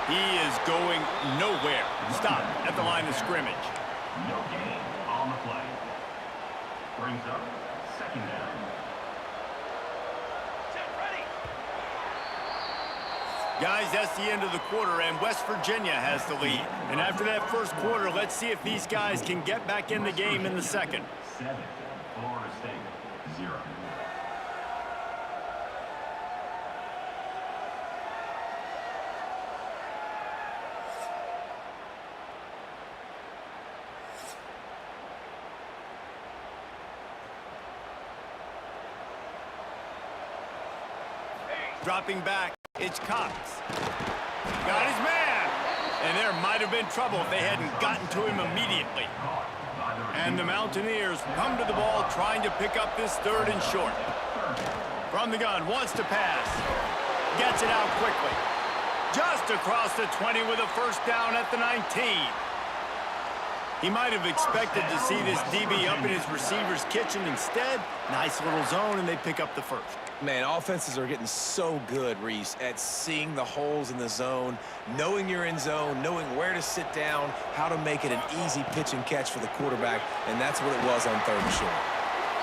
He is going nowhere. Stop at the line of scrimmage. No gain on the play. Brings up 2nd down. Guys, that's the end of the quarter, and West Virginia has the lead. And after that first quarter, let's see if these guys can get back in the game in the second. 7, Florida State, 0. Dropping back, it's Cox. Got his man. And there might have been trouble if they hadn't gotten to him immediately. And the Mountaineers come to the ball trying to pick up this 3rd and short. From the gun, wants to pass. Gets it out quickly. Just across the 20 with a first down at the 19. He might have expected to see this DB up in his receiver's kitchen. Instead, nice little zone, and they pick up the first. Man, offenses are getting so good, Reese, at seeing the holes in the zone, knowing you're in zone, knowing where to sit down, how to make it an easy pitch and catch for the quarterback, and that's what it was on 3rd and short.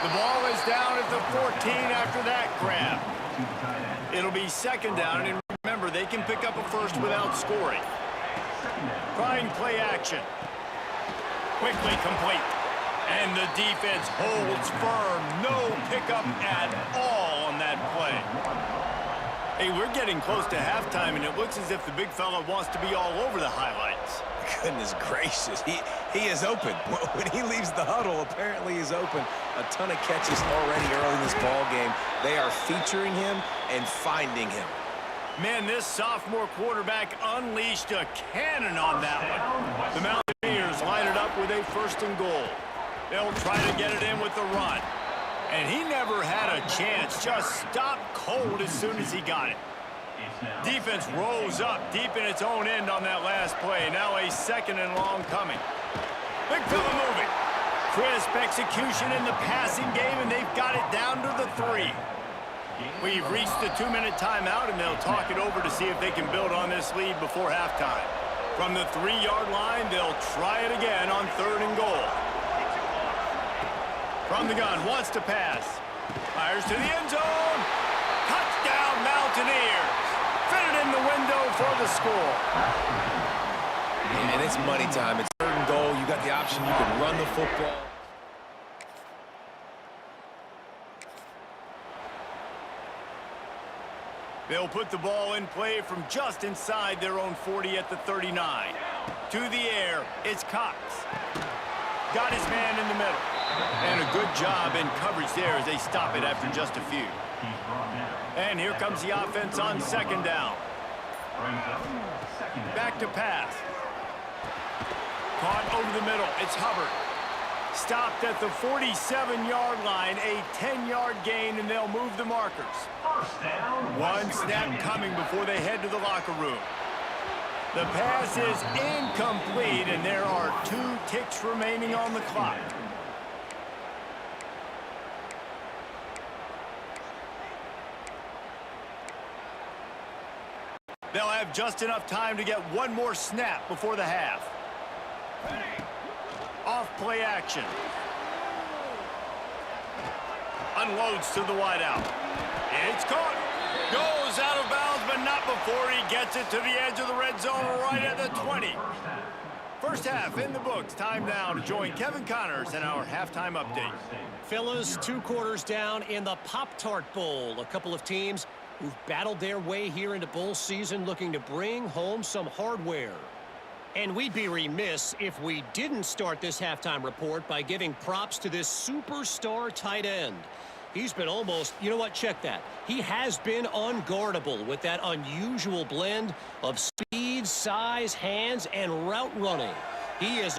The ball is down at the 14 after that grab. It'll be 2nd down, and remember, they can pick up a first without scoring. Trying play action. Quickly complete. And the defense holds firm. No pickup at all on that play. Hey, we're getting close to halftime, and it looks as if the big fella wants to be all over the highlights. Goodness gracious, he is open. When he leaves the huddle, apparently he's open. A ton of catches already early in this ball game. They are featuring him and finding him. Man, this sophomore quarterback unleashed a cannon on that one. The Mountaineers line it up with a 1st and goal. They'll try to get it in with the run. And he never had a chance. Just stopped cold as soon as he got it. Defense rose up deep in its own end on that last play. Now a 2nd and long coming. Big fella moving. Crisp execution in the passing game, and they've got it down to the 3. We've reached the 2-minute timeout, and they'll talk it over to see if they can build on this lead before halftime. From the 3-yard line, they'll try it again on 3rd and goal. From the gun, wants to pass. Fires to the end zone. Touchdown, Mountaineers. Fitted in the window for the score. And it's money time. It's 3rd and goal. You got the option. You can run the football. They'll put the ball in play from just inside their own 40 at the 39. To the air, it's Cox. Got his man in the middle. And a good job in coverage there as they stop it after just a few. And here comes the offense on second down. Back to pass. Caught over the middle. It's Hubbard. Stopped at the 47-yard line. A 10-yard gain, and they'll move the markers. One snap coming before they head to the locker room. The pass is incomplete, and there are 2 ticks remaining on the clock. They'll have just enough time to get one more snap before the half. Off play action. Unloads to the wideout. It's caught. Goes out of bounds, but not before he gets it to the edge of the red zone right at the 20. First half in the books. Time now to join Kevin Connors in our halftime update. Fellas, 2 quarters down in the Pop-Tart Bowl. A couple of teams who've battled their way here into bowl season looking to bring home some hardware. And we'd be remiss if we didn't start this halftime report by giving props to this superstar tight end. He's been almost, you know what, check that. He has been unguardable with that unusual blend of speed, size, hands, and route running. He is...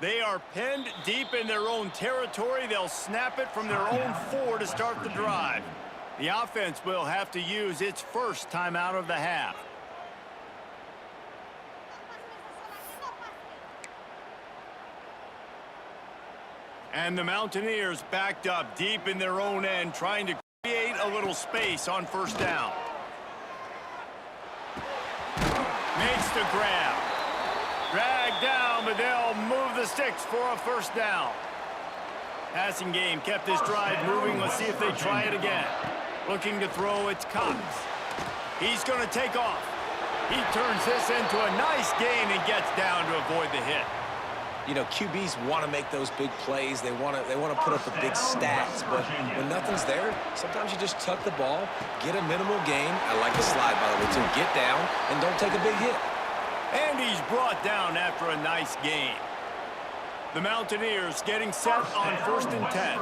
They are pinned deep in their own territory. They'll snap it from their own 4 to start the drive. The offense will have to use its first timeout of the half. And the Mountaineers backed up deep in their own end, trying to create a little space on first down. Makes the grab. Dragged down, but they'll move the sticks for a first down. Passing game kept this drive moving. Let's see if they try it again. Looking to throw, it's Cox. He's going to take off. He turns this into a nice gain and gets down to avoid the hit. You know, QBs want to make those big plays. They want to put up the big stats. But when nothing's there, sometimes you just tuck the ball, get a minimal gain. I like the slide, by the way, too. Get down and don't take a big hit. And he's brought down after a nice gain. The Mountaineers getting set on 1st and 10.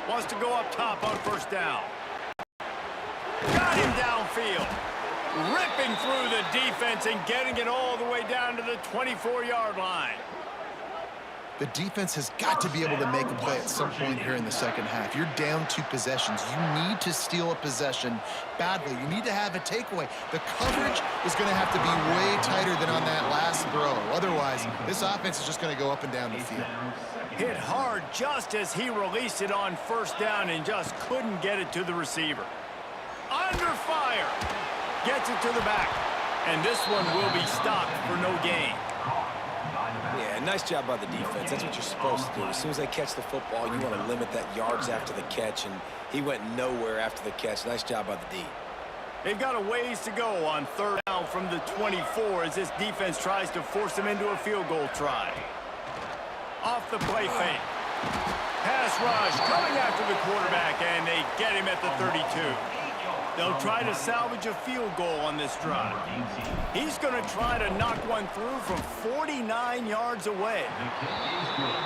Wants to go up top on first down. Got him downfield. Ripping through the defense and getting it all the way down to the 24-yard line. The defense has got to be able to make a play at some point here in the second half. You're down 2 possessions. You need to steal a possession badly. You need to have a takeaway. The coverage is going to have to be way tighter than on that last throw. Otherwise, this offense is just going to go up and down the field. Hit hard just as he released it on first down and just couldn't get it to the receiver. Under fire. Gets it to the back. And this one will be stopped for no gain. Yeah, nice job by the defense. That's what you're supposed to do. As soon as they catch the football, you want to limit that yards after the catch, and he went nowhere after the catch. Nice job by the D. They've got a ways to go on third down from the 24 as this defense tries to force them into a field goal try. Off the play fake. Pass rush coming after the quarterback, and they get him at the 32. They'll try to salvage a field goal on this drive. He's going to try to knock one through from 49 yards away.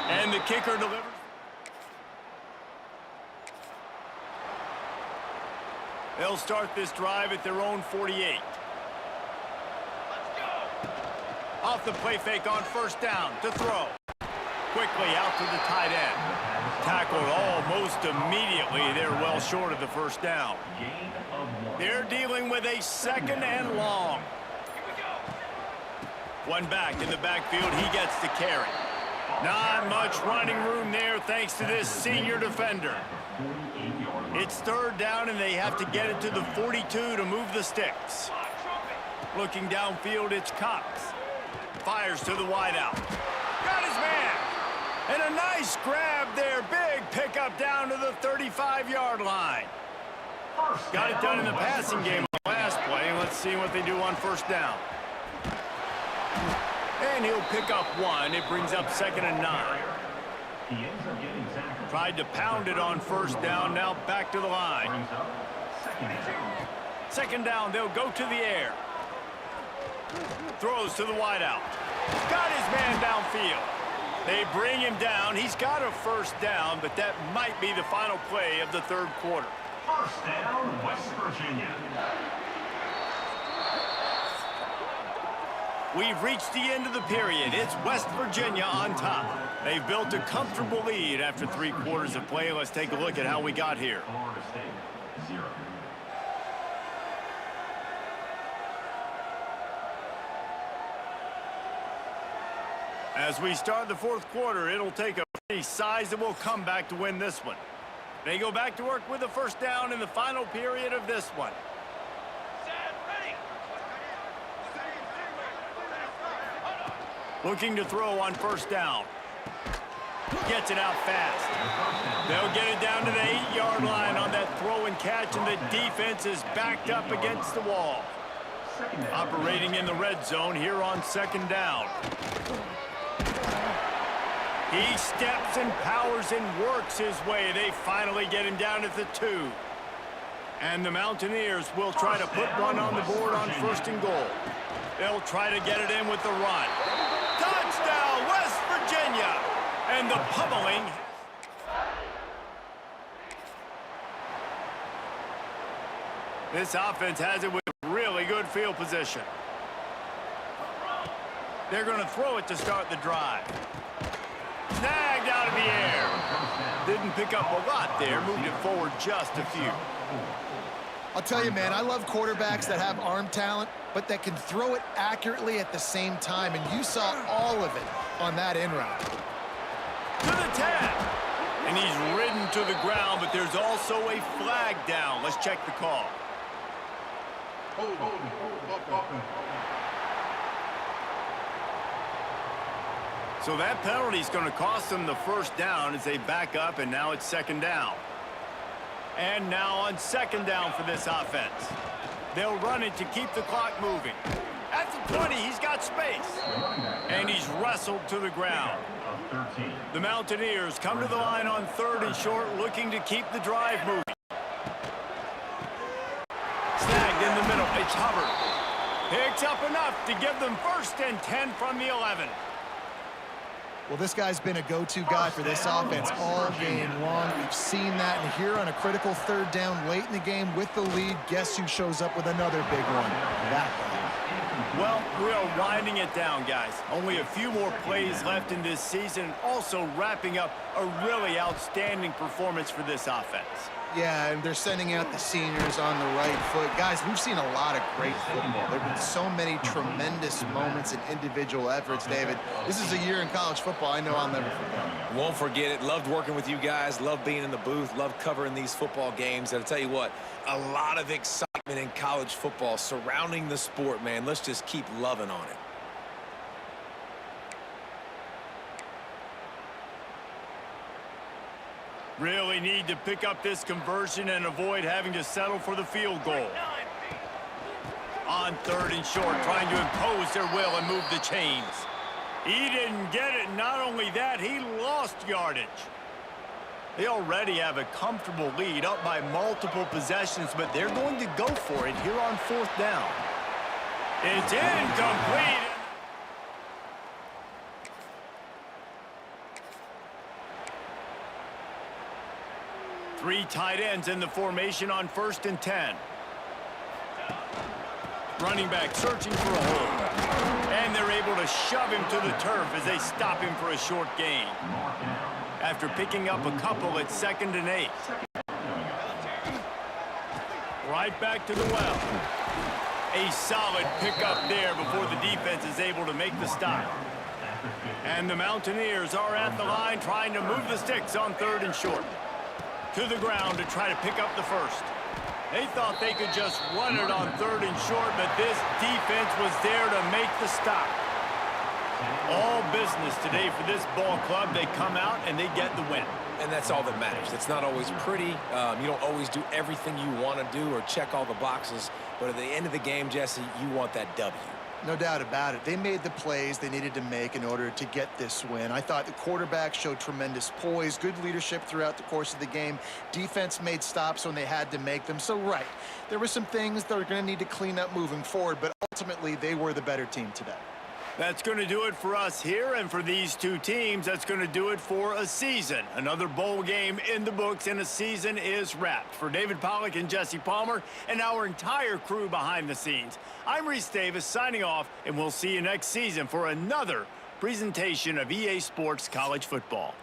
And the kicker delivers. They'll start this drive at their own 48. Off the play fake on first down to throw. Quickly out to the tight end. Tackled almost immediately. They're well short of the first down. They're dealing with a 2nd and long. One back in the backfield. He gets to carry. Not much running room there thanks to this senior defender. It's third down, and they have to get it to the 42 to move the sticks. Looking downfield, it's Cox. fires to the wideout. Got his man. And a nice grab there. Big pickup down to the 35-yard line. Got it done in the passing game on the last play. Let's see what they do on first down. And he'll pick up one. It brings up 2nd and 9. He ends up getting tackled. Tried to pound it on first down. Now back to the line. Brings up 2nd down. 2nd down. They'll go to the air. Throws to the wideout. Got his man downfield. They bring him down. He's got a first down, but that might be the final play of the 3rd quarter. First down, West Virginia. We've reached the end of the period. It's West Virginia on top. They've built a comfortable lead after 3 quarters of play. Let's take a look at how we got here. Florida State, 0. As we start the 4th quarter, it'll take a pretty sizable comeback to win this one. They go back to work with a first down in the final period of this one. Looking to throw on first down. Gets it out fast. They'll get it down to the 8-yard line on that throw and catch, and the defense is backed up against the wall. Operating in the red zone here on 2nd down. He steps and powers and works his way. They finally get him down at the 2. And the Mountaineers will try to put one on the board on 1st and goal. They'll try to get it in with the run. Touchdown, West Virginia! And the pummeling. This offense has it with really good field position. They're going to throw it to start the drive. Snagged out of the air. Didn't pick up a lot there. Moved it forward just a few. I'll tell you, man, I love quarterbacks that have arm talent, but that can throw it accurately at the same time, and you saw all of it on that in route. To the 10. And he's ridden to the ground, but there's also a flag down. Let's check the call. So that penalty is going to cost them the first down as they back up, and now it's 2nd down. And now on 2nd down for this offense. They'll run it to keep the clock moving. At the 20, he's got space. And he's wrestled to the ground. The Mountaineers come to the line on 3rd and short, looking to keep the drive moving. Snagged in the middle. It's Hubbard. Picks up enough to give them 1st and 10 from the 11. Well, this guy's been a go-to guy for this offense all game long. We've seen that, and here on a critical 3rd down late in the game with the lead, guess who shows up with another big one? That guy. Well, we are winding it down, guys. Only a few more plays left in this season, also wrapping up a really outstanding performance for this offense. Yeah, and they're sending out the seniors on the right foot. Guys, we've seen a lot of great football. There have been so many tremendous moments and individual efforts, David. This is a year in college football I know I'll never forget. Won't forget it. Loved working with you guys. Loved being in the booth. Loved covering these football games. And I'll tell you what, a lot of excitement in college football surrounding the sport, man. Let's just keep loving on it. Really need to pick up this conversion and avoid having to settle for the field goal. On 3rd and short, trying to impose their will and move the chains. He didn't get it. Not only that, he lost yardage. They already have a comfortable lead, up by multiple possessions, but they're going to go for it here on 4th down. It's incomplete. 3 tight ends in the formation on 1st and 10. Running back searching for a hole. And they're able to shove him to the turf as they stop him for a short gain. After picking up a couple, it's 2nd and 8. Right back to the well. A solid pickup there before the defense is able to make the stop. And the Mountaineers are at the line trying to move the sticks on 3rd and short. To the ground to try to pick up the first. They thought they could just run it on 3rd and short, but this defense was there to make the stop. All business today for this ball club. They come out and they get the win. And that's all that matters. It's not always pretty. You don't always do everything you want to do or check all the boxes. But at the end of the game, Jesse, you want that W. No doubt about it. They made the plays they needed to make in order to get this win. I thought the quarterback showed tremendous poise, good leadership throughout the course of the game. Defense made stops when they had to make them. So, right, there were some things that are going to need to clean up moving forward, but ultimately they were the better team today. That's going to do it for us here, and for these two teams, that's going to do it for a season. Another bowl game in the books, and a season is wrapped. For David Pollack and Jesse Palmer and our entire crew behind the scenes, I'm Reese Davis signing off, and we'll see you next season for another presentation of EA Sports College Football.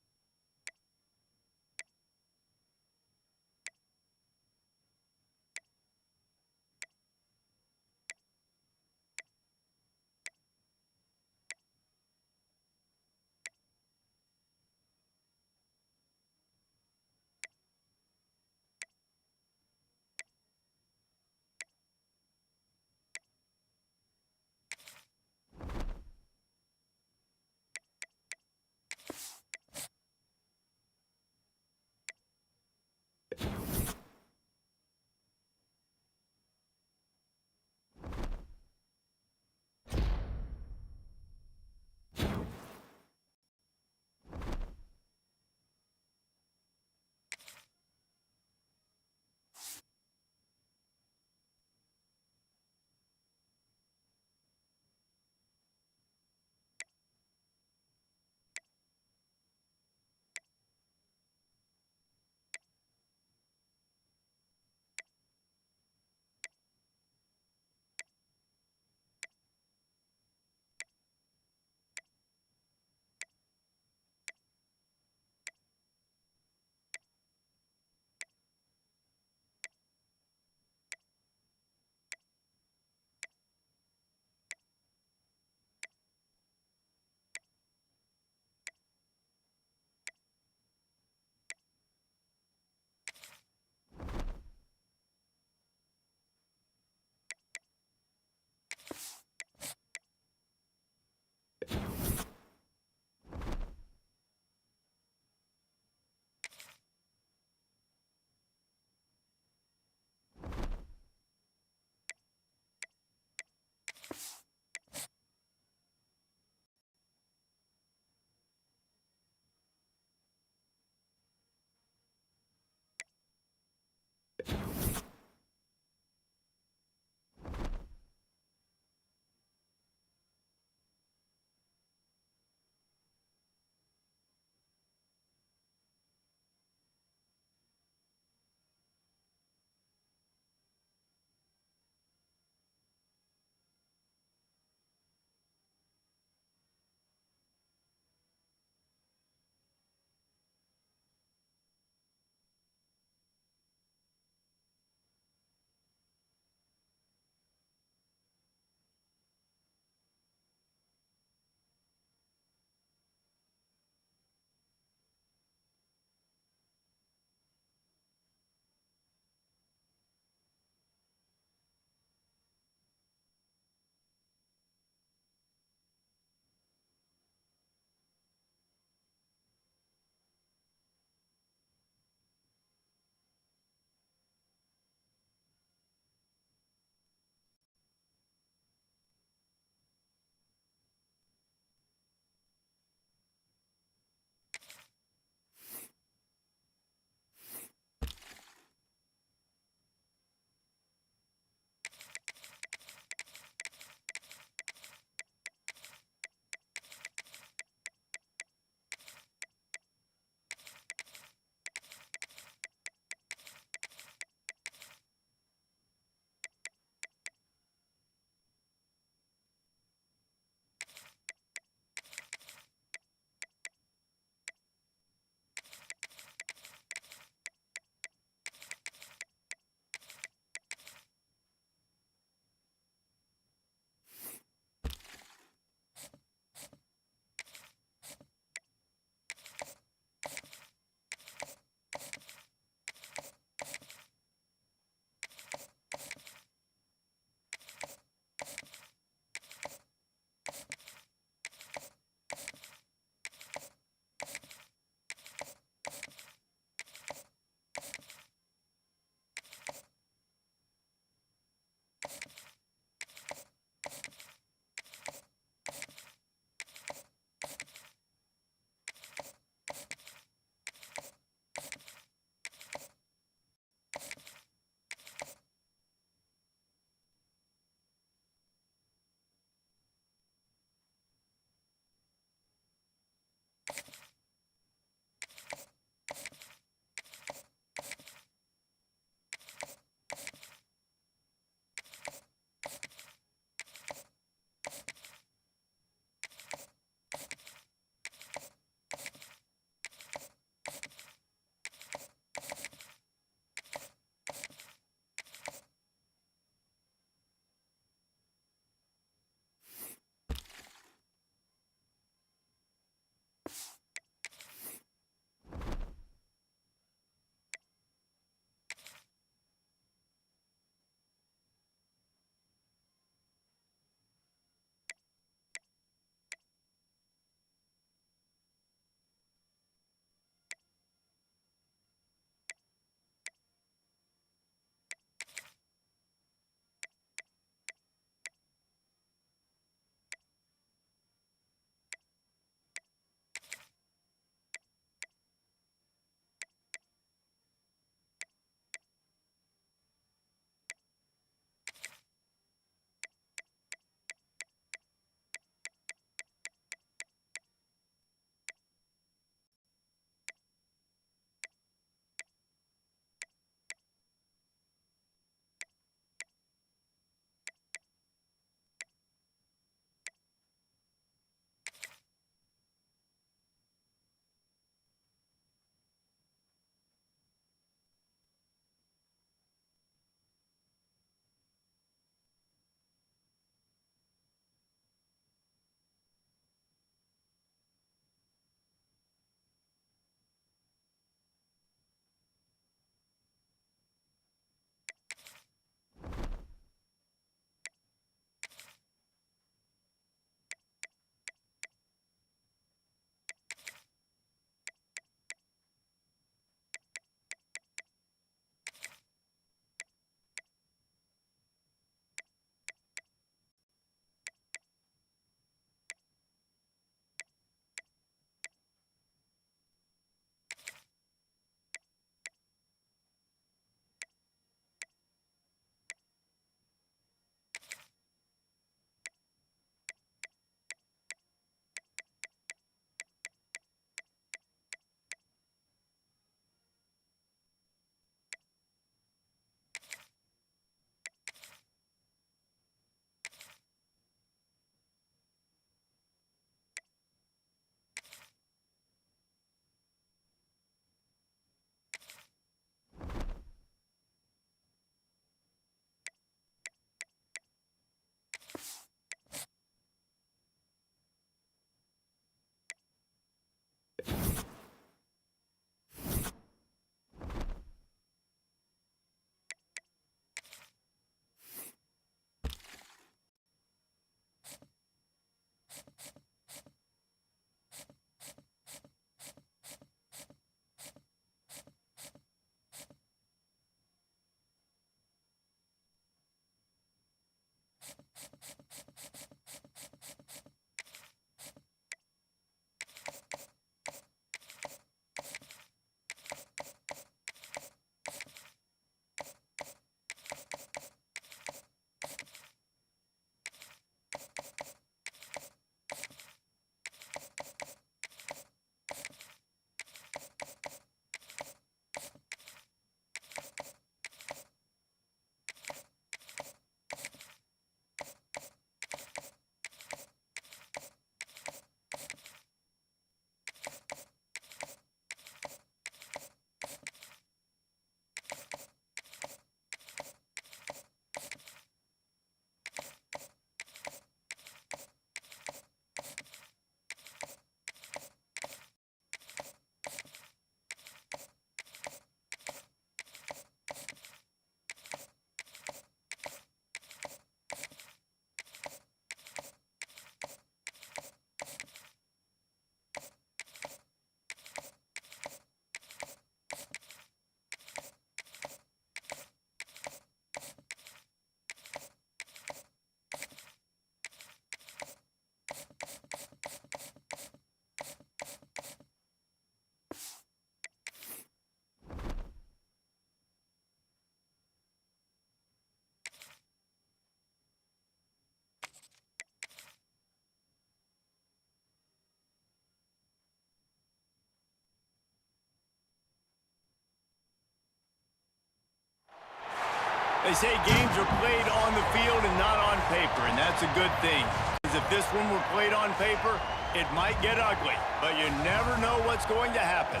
They say games are played on the field and not on paper, and that's a good thing. Because if this one were played on paper, it might get ugly, but you never know what's going to happen.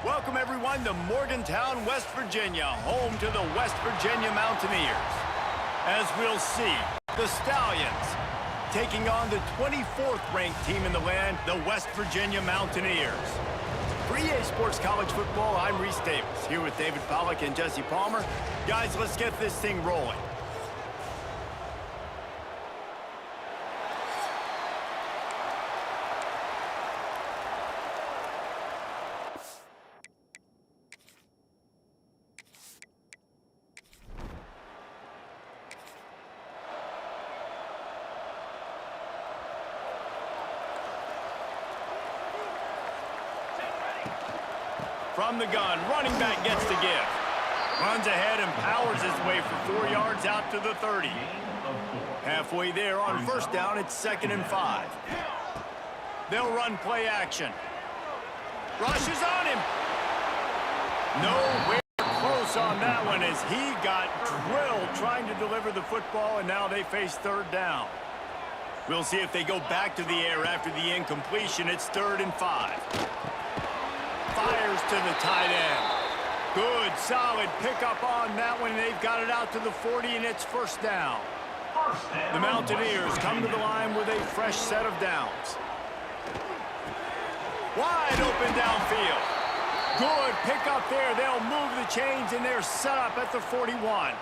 Welcome, everyone, to Morgantown, West Virginia, home to the West Virginia Mountaineers. As we'll see, the Stallions taking on the 24th-ranked team in the land, the West Virginia Mountaineers. For EA Sports College Football, I'm Reese Davis, here with David Pollack and Jesse Palmer. Guys, let's get this thing rolling. From the gun, running back gets the give. Runs ahead and powers his way for 4 yards out to the 30. Halfway there on first down, it's 2nd and 5. They'll run play action. Rushes on him. Nowhere close on that one as he got drilled trying to deliver the football, and now they face 3rd down. We'll see if they go back to the air after the incompletion. It's 3rd and 5. Fires to the tight end. Good, solid pickup on that one. They've got it out to the 40, and it's 1st down. The Mountaineers come to the line with a fresh set of downs. Wide open downfield. Good pickup there. They'll move the chains, and they're set up at the 41.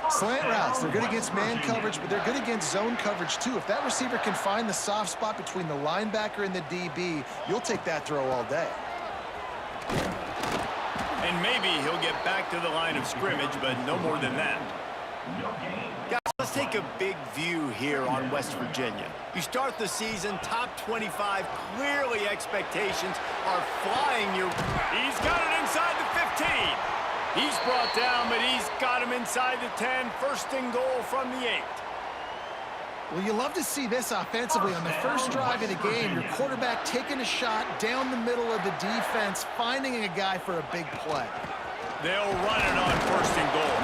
Slant routes, they're good against man coverage, but they're good against zone coverage too. If that receiver can find the soft spot between the linebacker and the DB, you'll take that throw all day. And maybe he'll get back to the line of scrimmage, but no more than that. Guys, let's take a big view here on West Virginia. You start the season top 25, clearly expectations are flying your... He's got it inside the 15. He's brought down, but he's got him inside the 10. 1st and goal from the 8. Well, you love to see this offensively. On the first drive of the game, your quarterback taking a shot down the middle of the defense, finding a guy for a big play. They'll run it on 1st and goal.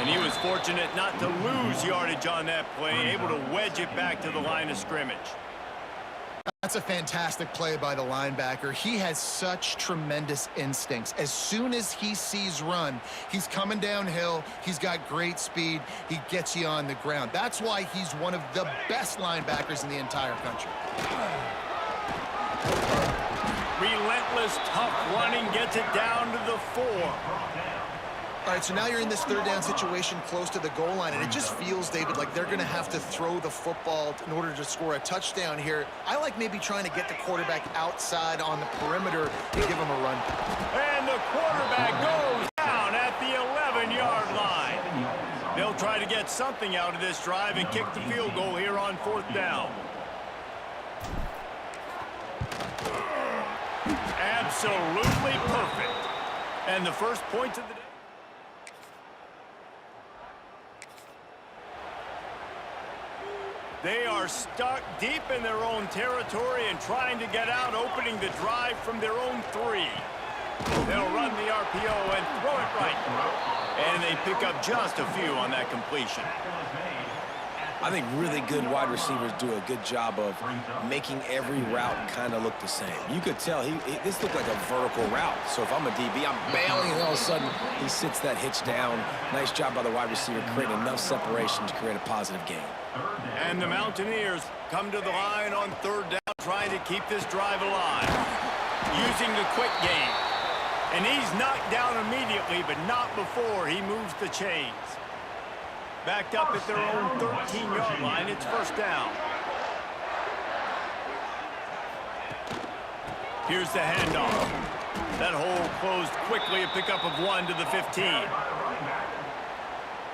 And he was fortunate not to lose yardage on that play, able to wedge it back to the line of scrimmage. That's a fantastic play by the linebacker. He has such tremendous instincts. As soon as he sees run, he's coming downhill. He's got great speed. He gets you on the ground. That's why he's one of the best linebackers in the entire country. Relentless, tough running gets it down to the 4. All right, so now you're in this third down situation close to the goal line, and it just feels, David, like they're going to have to throw the football in order to score a touchdown here. I like maybe trying to get the quarterback outside on the perimeter and give him a run. And the quarterback goes down at the 11-yard line. They'll try to get something out of this drive and kick the field goal here on 4th down. Absolutely perfect. And the first point of the day. They are stuck deep in their own territory and trying to get out, opening the drive from their own 3. They'll run the RPO and throw it right. And they pick up just a few on that completion. I think really good wide receivers do a good job of making every route kind of look the same. You could tell this looked like a vertical route. So if I'm a DB, I'm bailing, and all of a sudden he sits that hitch down. Nice job by the wide receiver creating enough separation to create a positive gain. And the Mountaineers come to the line on 3rd down, trying to keep this drive alive, using the quick game. And he's knocked down immediately, but not before he moves the chains. Backed up at their own 13-yard line, it's 1st down. Here's the handoff. That hole closed quickly, a pickup of 1 to the 15.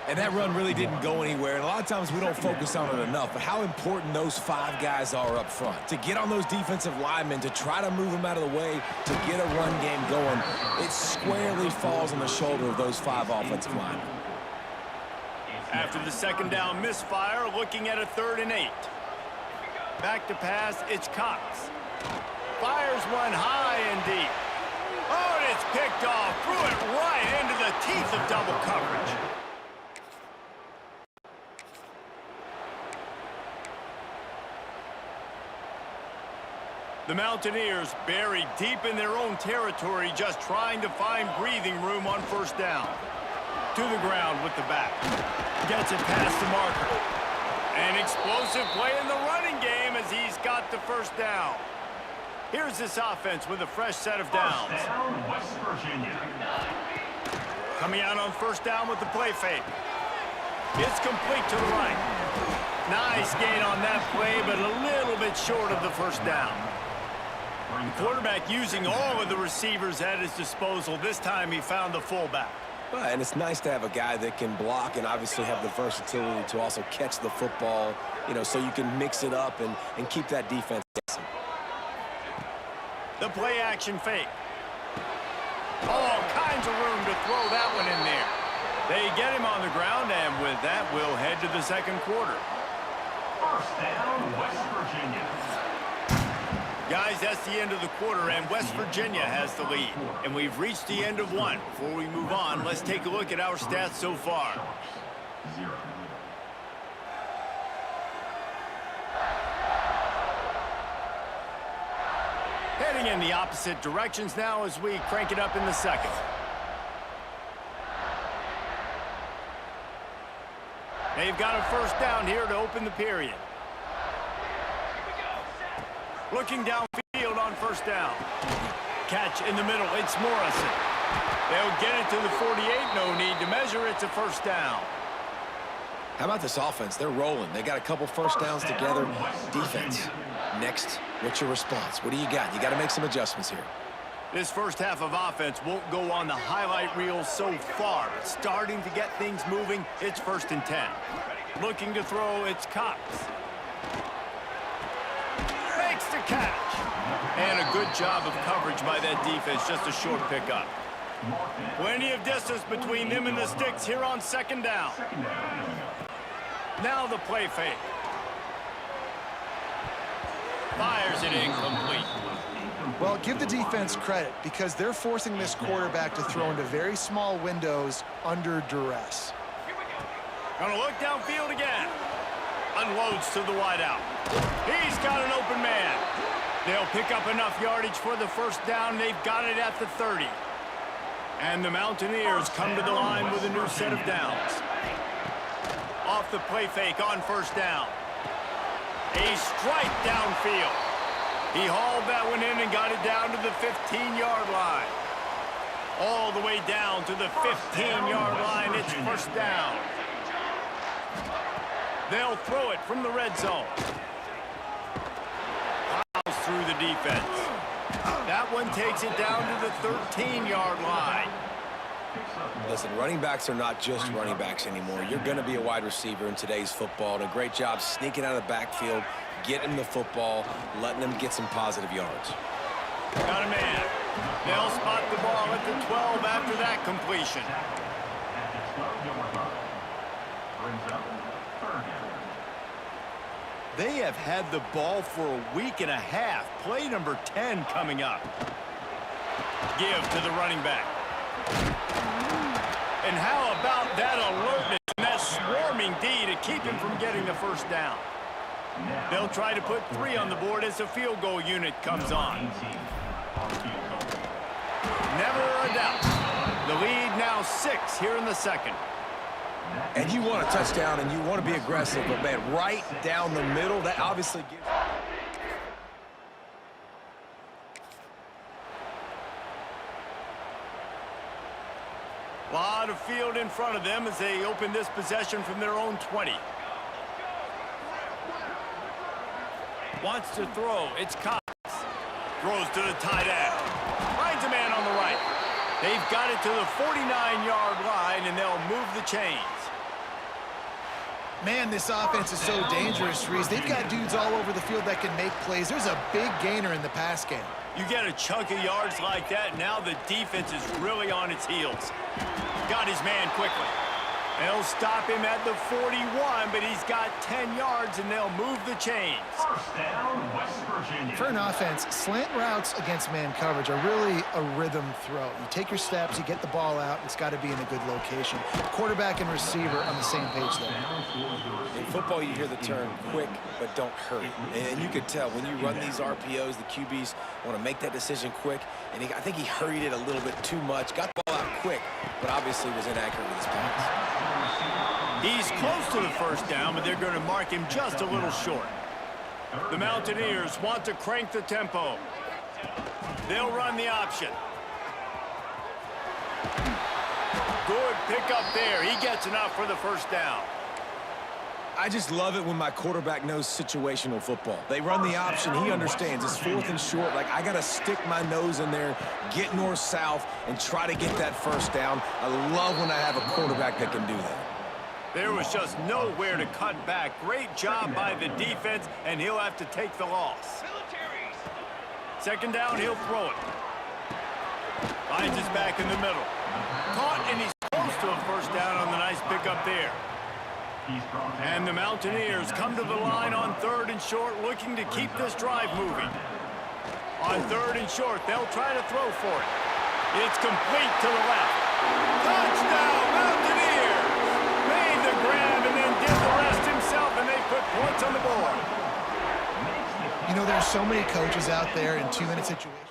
And that run really didn't go anywhere, and a lot of times we don't focus on it enough, but how important those 5 guys are up front. To get on those defensive linemen, to try to move them out of the way, to get a run game going, it squarely falls on the shoulder of those 5 offensive linemen. After the 2nd down misfire, looking at a 3rd and 8. Back to pass, it's Cox. Fires one high and deep. Oh, and it's picked off. Threw it right into the teeth of double coverage. The Mountaineers buried deep in their own territory, just trying to find breathing room on 1st down. To the ground with the back. Gets it past the marker. An explosive play in the running game as he's got the 1st down. Here's this offense with a fresh set of downs. First down, West Virginia. Coming out on 1st down with the play fake. It's complete to the right. Nice gain on that play, but a little bit short of the 1st down. The quarterback using all of the receivers at his disposal. This time he found the fullback. And it's nice to have a guy that can block and obviously have the versatility to also catch the football, so you can mix it up and keep that defense guessing. The play action fake. All kinds of room to throw that one in there. They get him on the ground, and with that, we'll head to the 2nd quarter. First down, West Virginia. Guys, that's the end of the quarter, and West Virginia has the lead. And we've reached the end of 1. Before we move on, let's take a look at our stats so far. 0. Heading in the opposite directions now as we crank it up in the 2nd. They've got a 1st down here to open the period. Looking downfield on 1st down. Catch in the middle, it's Morrison. They'll get it to the 48, no need to measure, it's a 1st down. How about this offense? They're rolling. They got a couple 1st downs together. Defense. Next, what's your response? What do you got? You got to make some adjustments here. This first half of offense won't go on the highlight reel so far. But starting to get things moving, it's 1st and 10. Looking to throw, it's Cox. Makes the catch. And a good job of coverage by that defense, just a short pickup. Plenty of distance between them and the sticks here on 2nd down. Now the play fake. Fires it incomplete. Well, give the defense credit because they're forcing this quarterback to throw into very small windows under duress. Gonna look downfield again. Unloads to the wideout. He's got an open man. They'll pick up enough yardage for the 1st down. They've got it at the 30. And the Mountaineers come to the line with a new set of downs. Off the play fake on 1st down. A strike downfield. He hauled that one in and got it down to the 15-yard line. All the way down to the 15-yard line. It's first down. They'll throw it from the red zone. Plows through the defense. That one takes it down to the 13-yard line. Listen, running backs are not just running backs anymore. You're going to be a wide receiver in today's football. And a great job sneaking out of the backfield, getting the football, letting them get some positive yards. Got a man. They'll spot the ball at the 12 after that completion. At the 12-yard line. Brings up third down. They have had the ball for a week and a half. Play number 10 coming up. Give to the running back. And how about that alertness and that swarming D to keep him from getting the first down? They'll try to put 3 on the board as the field goal unit comes on. Never a doubt. The lead now 6 here in the second. And you want a touchdown and you want to be aggressive, but man, right down the middle, that obviously gives... A lot of field in front of them as they open this possession from their own 20. Wants to throw. It's Cox. Throws to the tight end. Finds a man on the right. They've got it to the 49-yard line, and they'll move the chains. Man, this offense is so dangerous, Reese. They've got dudes all over the field that can make plays. There's a big gainer in the pass game. You get a chunk of yards like that, now the defense is really on its heels. Got his man quickly. They'll stop him at the 41, but he's got 10 yards, and they'll move the chains. First down, West Virginia. For an offense, slant routes against man coverage are really a rhythm throw. You take your steps, you get the ball out, it's got to be in a good location. Quarterback and receiver on the same page there. In football, you hear the term quick, but don't hurry. And you could tell when you run these RPOs, the QBs want to make that decision quick. And I think he hurried it a little bit too much. Got the ball out quick, but obviously was inaccurate with his pass. He's close to the first down, but they're going to mark him just a little short. The Mountaineers want to crank the tempo. They'll run the option. Good pickup there. He gets enough for the first down. I just love it when my quarterback knows situational football. They run the option. He understands. It's 4th and short. Like, I got to stick my nose in there, get north-south, and try to get that first down. I love when I have a quarterback that can do that. There was just nowhere to cut back. Great job by the defense, and he'll have to take the loss. Second down, he'll throw it. Finds his back in the middle. Caught, and he's close to a first down on the nice pickup there. And the Mountaineers come to the line on 3rd and short, looking to keep this drive moving. On 3rd and short, they'll try to throw for it. It's complete to the left. Touchdown, Mountaineers! Made the grab and then did the rest himself, and they put points on the board. You know, there's so many coaches out there in 2-minute situations.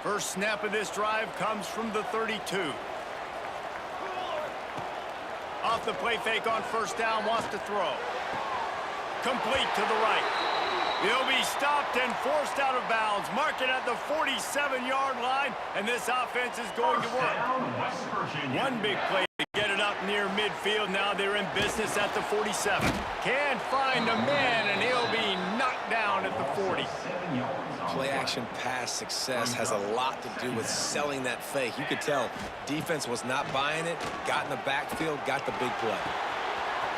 First snap of this drive comes from the 32. Off the play fake on first down, wants to throw. Complete to the right. He'll be stopped and forced out of bounds. Mark it at the 47-yard line, and this offense is going to work. One big play to get it up near midfield. Now they're in business at the 47. Can't find a man, and he'll be knocked down at the 40. Play-action pass success has a lot to do with selling that fake. You could tell defense was not buying it, got in the backfield, got the big play.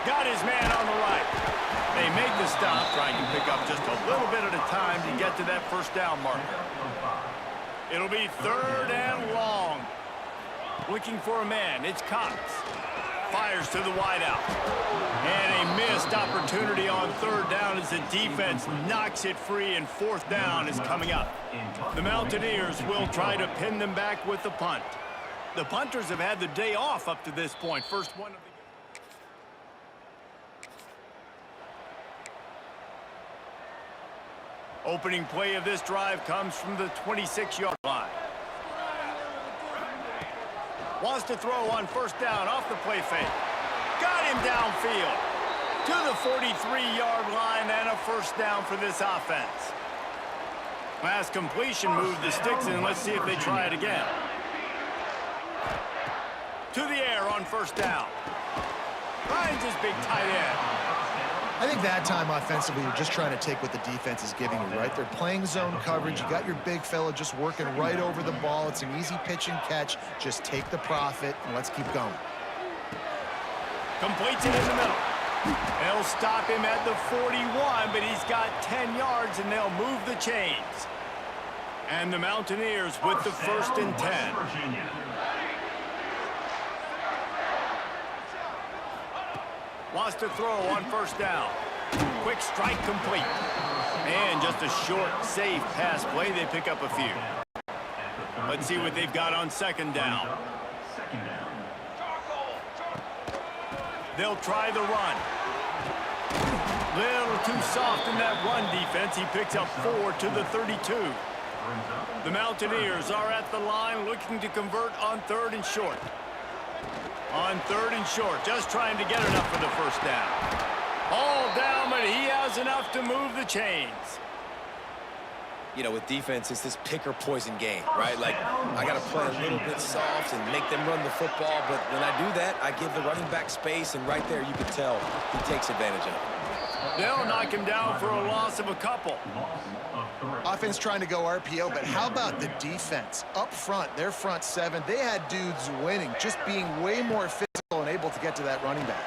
Got his man on the right. They make the stop, trying to pick up just a little bit at a time to get to that first down marker. It'll be 3rd and long. Looking for a man. It's Cox. Fires to the wideout. And a missed opportunity on 3rd down as the defense knocks it free, and 4th down is coming up. The Mountaineers will try to pin them back with the punt. The punters have had the day off up to this point. First one of the opening play of this drive comes from the 26-yard line. Wants to throw on first down off the play fake. Got him downfield. To the 43-yard line and a first down for this offense. Last completion moved the sticks in. Let's see if they try it again. To the air on first down. Finds his big tight end. I think that time offensively, you're just trying to take what the defense is giving you, right? They're playing zone coverage. You got your big fella just working right over the ball. It's an easy pitch and catch. Just take the profit, and let's keep going. Completes it in the middle. They'll stop him at the 41, but he's got 10 yards, and they'll move the chains. And the Mountaineers with the 1st and 10. Wants to throw on first down. Quick strike complete. And just a short, safe pass play. They pick up a few. Let's see what they've got on second down. They'll try the run. Little too soft in that run defense. He picks up 4 to the 32. The Mountaineers are at the line looking to convert on 3rd and short. On 3rd and short, just trying to get enough for the first down. All down, but he has enough to move the chains. You know, with defense, it's this pick or poison game, right? Like, I got to play a little bit soft and make them run the football, but when I do that, I give the running back space, and right there you can tell he takes advantage of it. They'll knock him down for a loss of a couple. Offense trying to go RPO, but how about the defense? Up front, their front 7, they had dudes winning, just being way more physical and able to get to that running back.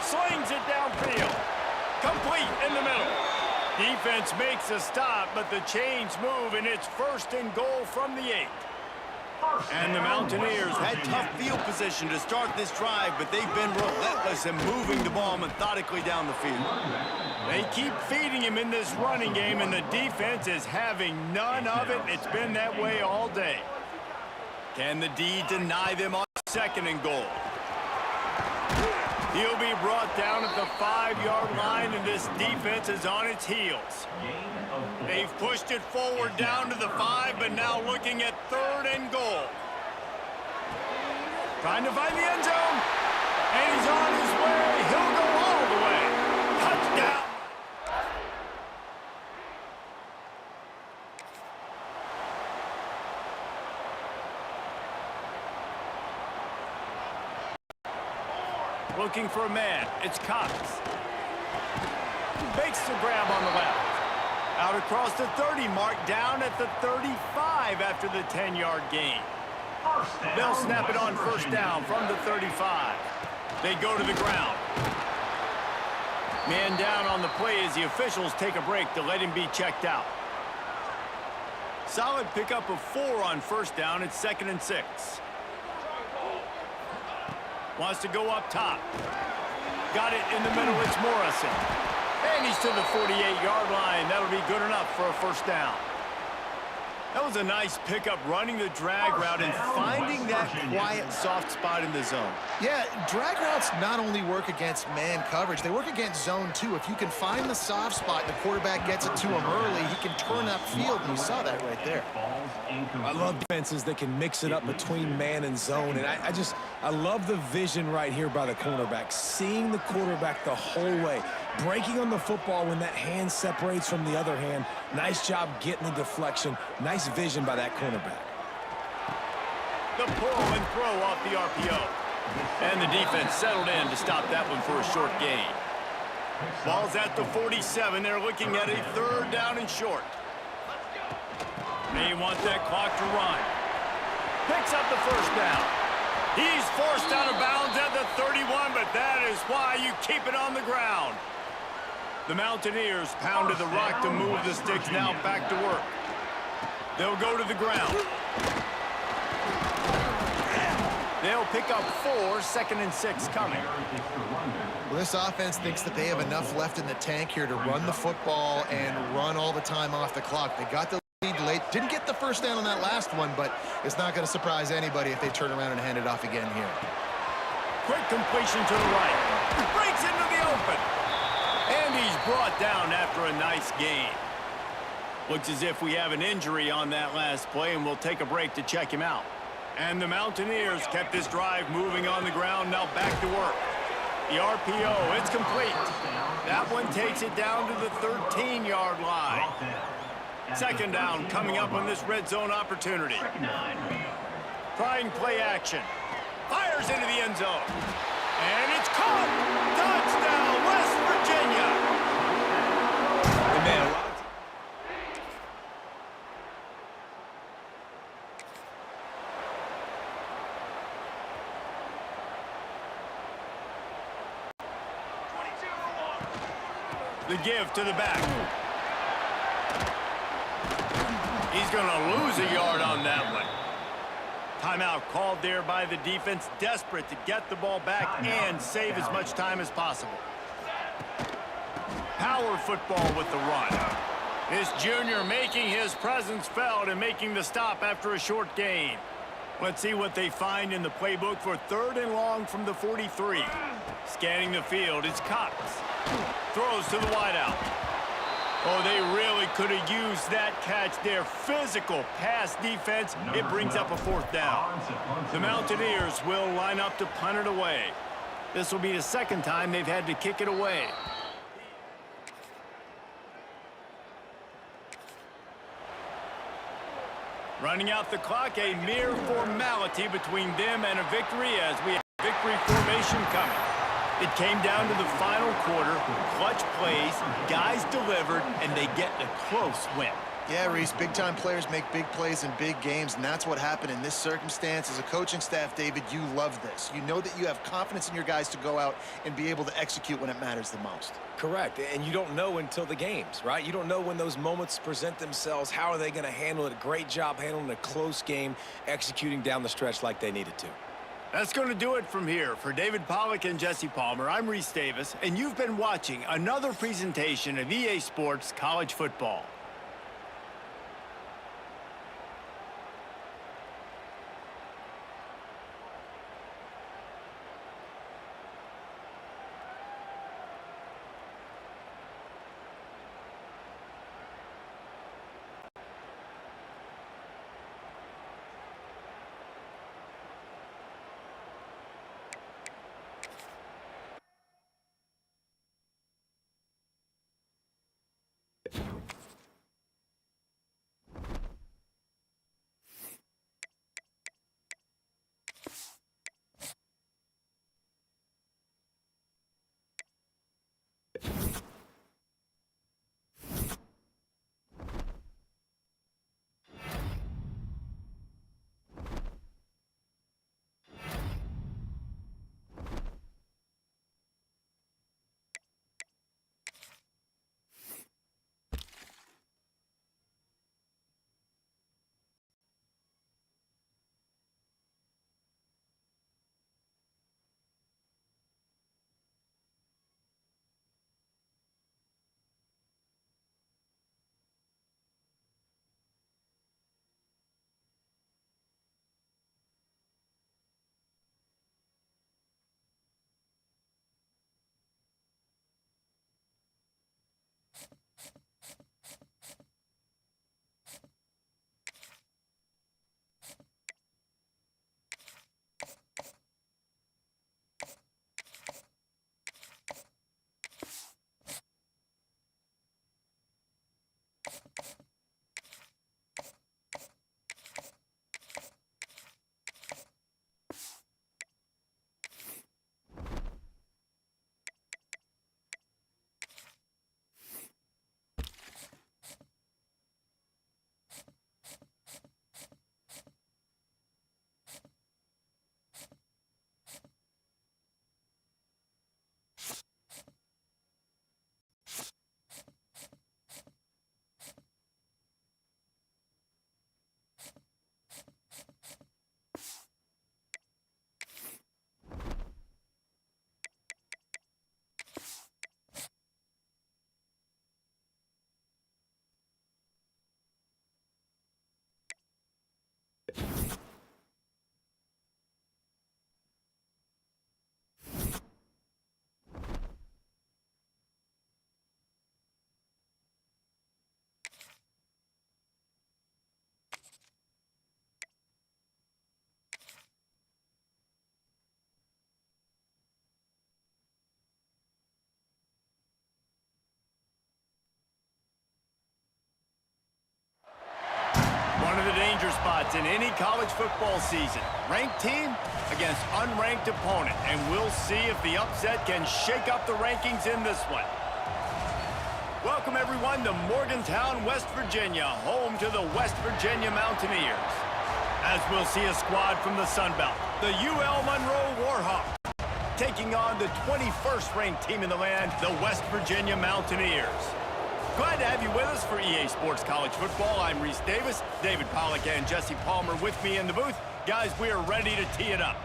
Slings it downfield. Complete in the middle. Defense makes a stop, but the chains move, and it's 1st and goal from the 8. And the Mountaineers had tough field position to start this drive, but they've been relentless in moving the ball methodically down the field. They keep feeding him in this running game, and the defense is having none of it. It's been that way all day. Can the D deny them on 2nd and goal? He'll be brought down at the 5-yard line, and this defense is on its heels. They've pushed it forward down to the 5, but now looking at 3rd and goal. Trying to find the end zone, and he's on his way. He'll go all the way. Touchdown. Looking for a man. It's Cox. Makes the grab on the left. Out across the 30 mark, down at the 35 after the 10-yard gain. They'll snap it on first down from the 35. They go to the ground. Man down on the play as the officials take a break to let him be checked out. Solid pickup of 4 on first down. It's 2nd and 6. Wants to go up top. Got it in the middle. It's Morrison. And he's to the 48-yard line. That'll be good enough for a first down. That was a nice pickup, running the drag route and finding that quiet, soft spot in the zone. Yeah, drag routes not only work against man coverage, they work against zone too. If you can find the soft spot and the quarterback gets it to him early, he can turn upfield, and you saw that right there. I love defenses that can mix it up between man and zone, and I love the vision right here by the cornerback, seeing the quarterback the whole way, breaking on the football when that hand separates from the other hand. Nice job getting the deflection. Nice vision by that cornerback. The pull and throw off the RPO. And the defense settled in to stop that one for a short gain. Ball's at the 47. They're looking at a 3rd down and short. They want that clock to run. Picks up the first down. He's forced out of bounds at the 31, but that is why you keep it on the ground. The Mountaineers pounded the rock to move the sticks, now back to work. They'll go to the ground. They'll pick up 4, 2nd and 6 coming. Well, this offense thinks that they have enough left in the tank here to run the football and run all the time off the clock. They got the lead late. Didn't get the first down on that last one, but it's not going to surprise anybody if they turn around and hand it off again here. Quick completion to the right. Breaks into the open. And he's brought down after a nice gain. Looks as if we have an injury on that last play, and we'll take a break to check him out. And the Mountaineers kept this drive moving on the ground, now back to work. The RPO, it's complete. That one takes it down to the 13-yard line. Second down coming up on this red zone opportunity. Trying play action. Fires into the end zone. And it's caught. Touchdown, West Virginia. And man, the give to the back. He's going to lose a yard on that one. Timeout called there by the defense, desperate to get the ball back and save as much time as possible. Power football with the run. This junior making his presence felt and making the stop after a short gain. Let's see what they find in the playbook for 3rd and long from the 43. Scanning the field, it's Cox. Throws to the wideout. Oh, they really could have used that catch there. Physical pass defense. It brings up a 4th down. The Mountaineers will line up to punt it away. This will be the 2nd time they've had to kick it away. Running out the clock, a mere formality between them and a victory as we have victory formation coming. It came down to the final quarter, clutch plays, guys delivered, and they get a close win. Yeah, Reese, big-time players make big plays in big games, and that's what happened in this circumstance. As a coaching staff, David, you love this. You know that you have confidence in your guys to go out and be able to execute when it matters the most. correct, and you don't know until the games, right? You don't know when those moments present themselves. How are they going to handle it? Great job handling a close game, executing down the stretch like they needed to. That's going to do it from here. For David Pollack and Jesse Palmer, I'm Reese Davis, and you've been watching another presentation of EA Sports College Football. It's in any college football season. Ranked team against unranked opponent. And we'll see if the upset can shake up the rankings in this one. Welcome, everyone, to Morgantown, West Virginia, home to the West Virginia Mountaineers. As we'll see a squad from the Sun Belt, the UL Monroe Warhawks, taking on the 21st ranked team in the land, the West Virginia Mountaineers. Glad to have you with us for EA Sports College Football. I'm Reese Davis, David Pollack and Jesse Palmer with me in the booth. Guys, we are ready to tee it up.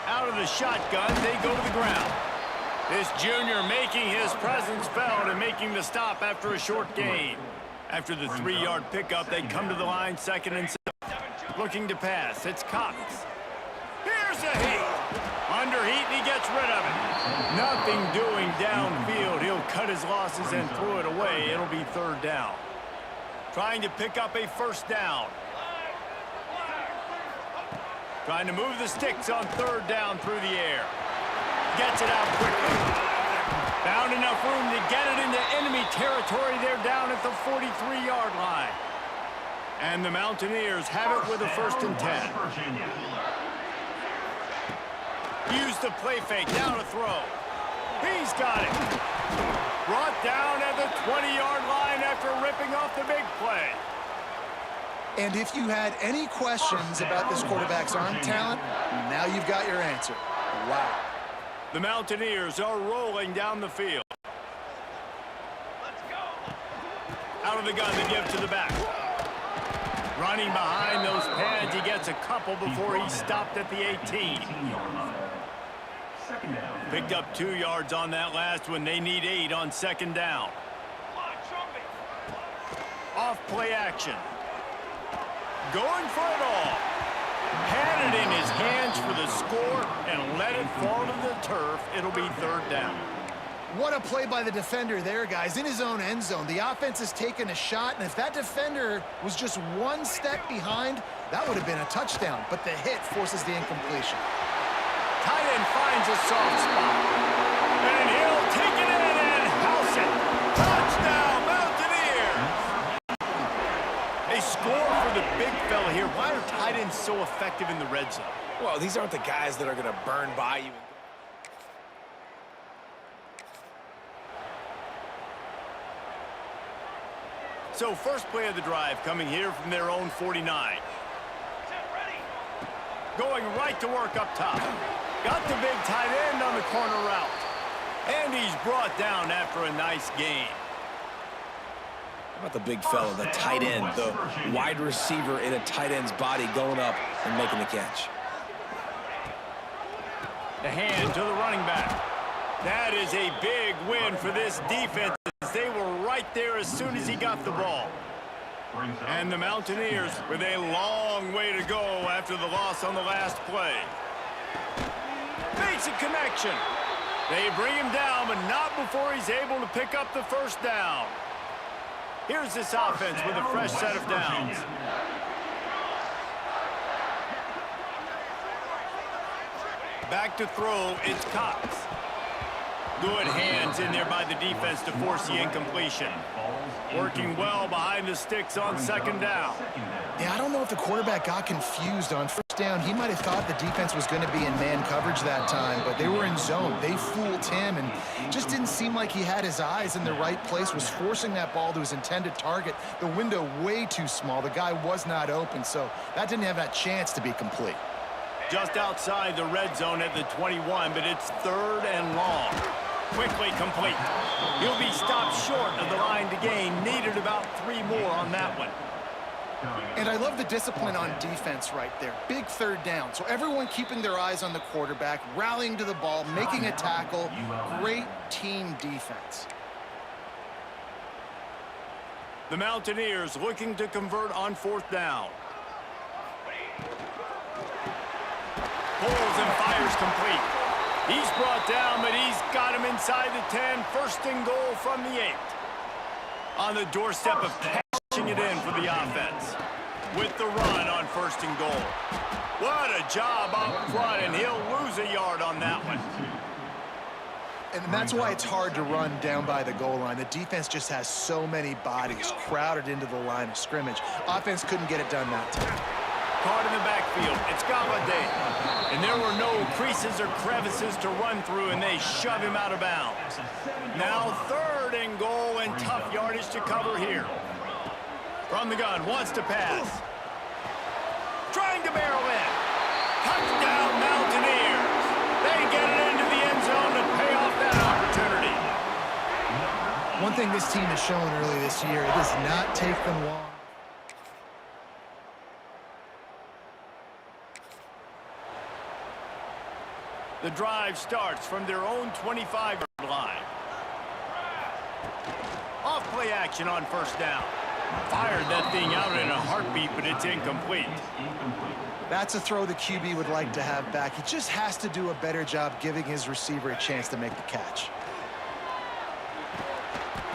Out of the shotgun, they go to the ground. This junior making his presence felt and making the stop after a short gain. After the 3-yard pickup, they come to the line, 2nd and 7. Looking to pass, it's Cox. Here's a heat. Under heat, and he gets rid of it. Nothing doing downfield. He'll cut his losses and throw it away. It'll be 3rd down. Trying to pick up a 1st down. Trying to move the sticks on 3rd down through the air. Gets it out quickly. Found enough room to get it into enemy territory. They're down at the 43-yard line. And the Mountaineers have it with a 1st and 10. Use the play fake, down to throw. He's got it. Brought down at the 20-yard line after ripping off the big play. And if you had any questions about this quarterback's arm talent, now you've got your answer. Wow. The Mountaineers are rolling down the field. Let's go. Out of the gun, they give to the back. Running behind those pads, he gets a couple before he's stopped at the 18. Picked up 2 yards on that last one. They need 8 on 2nd down. Off play action. Going for it all. Had it in his hands for the score and let it fall to the turf. It'll be 3rd down. What a play by the defender there, guys. In his own end zone, the offense has taken a shot, and if that defender was just 1 step behind, that would have been a touchdown. But the hit forces the incompletion. Tight end finds a soft spot. And he'll take it in and house it. Touchdown, Mountaineers! They score for the big fella here. Why are tight ends so effective in the red zone? Well, these aren't the guys that are going to burn by you. So first play of the drive coming here from their own 49. Going right to work up top. Got the big tight end on the corner route. And he's brought down after a nice gain. How about the big fella, the tight end, the wide receiver in a tight end's body going up and making the catch. The hand to the running back. That is a big win for this defense. They were right there as soon as he got the ball. And the Mountaineers with a long way to go after the loss on the last play. Makes a connection. They bring him down, but not before he's able to pick up the 1st down. Here's this offense with a fresh set of downs. Back to throw, it's Cox. Good hands in there by the defense to force the incompletion. Working well behind the sticks on 2nd down. Yeah, I don't know if the quarterback got confused on 1st down. He might have thought the defense was going to be in man coverage that time, but they were in zone. They fooled him and just didn't seem like he had his eyes in the right place, was forcing that ball to his intended target. The window way too small. The guy was not open, so that didn't have that chance to be complete. Just outside the red zone at the 21, but it's 3rd and long. Quickly complete. He'll be stopped short of the line to gain. Needed about 3 more on that one. And I love the discipline on defense right there. Big 3rd down. So everyone keeping their eyes on the quarterback, rallying to the ball, making a tackle. Great team defense. The Mountaineers looking to convert on 4th down. Pulls and fires complete. He's brought down, but he's got him inside the 10. First and goal from the 8. On the doorstep of cashing it in for the offense. With the run on first and goal. What a job up front, and he'll lose a yard on that one. And that's why it's hard to run down by the goal line. The defense just has so many bodies crowded into the line of scrimmage. Offense couldn't get it done that time. Caught in the backfield. It's Galladay. And there were no creases or crevices to run through, and they shove him out of bounds. Now third and goal, and tough yardage to cover here. From the gun, wants to pass. Trying to barrel in. Touchdown, Mountaineers. They get it into the end zone to pay off that opportunity. One thing this team has shown early this year, it does not take them long. The drive starts from their own 25-yard line. Off play action on first down. Fired that thing out in a heartbeat, but it's incomplete. That's a throw the QB would like to have back. He just has to do a better job giving his receiver a chance to make the catch.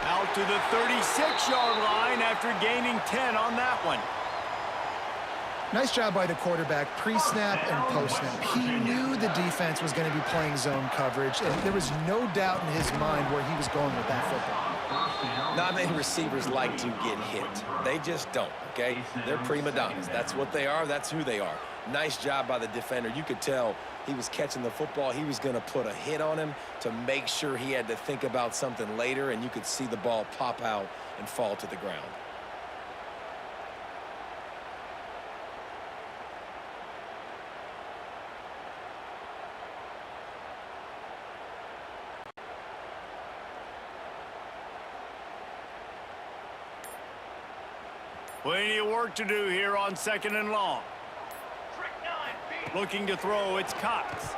Out to the 36-yard line after gaining 10 on that one. Nice job by the quarterback, pre-snap and post-snap. He knew the defense was going to be playing zone coverage, and there was no doubt in his mind where he was going with that football. Not many receivers like to get hit. They just don't, okay? They're prima donnas. That's what they are. That's who they are. Nice job by the defender. You could tell he was catching the football. He was going to put a hit on him to make sure he had to think about something later, and you could see the ball pop out and fall to the ground. Plenty of work to do here on second and long. Looking to throw, it's Cox.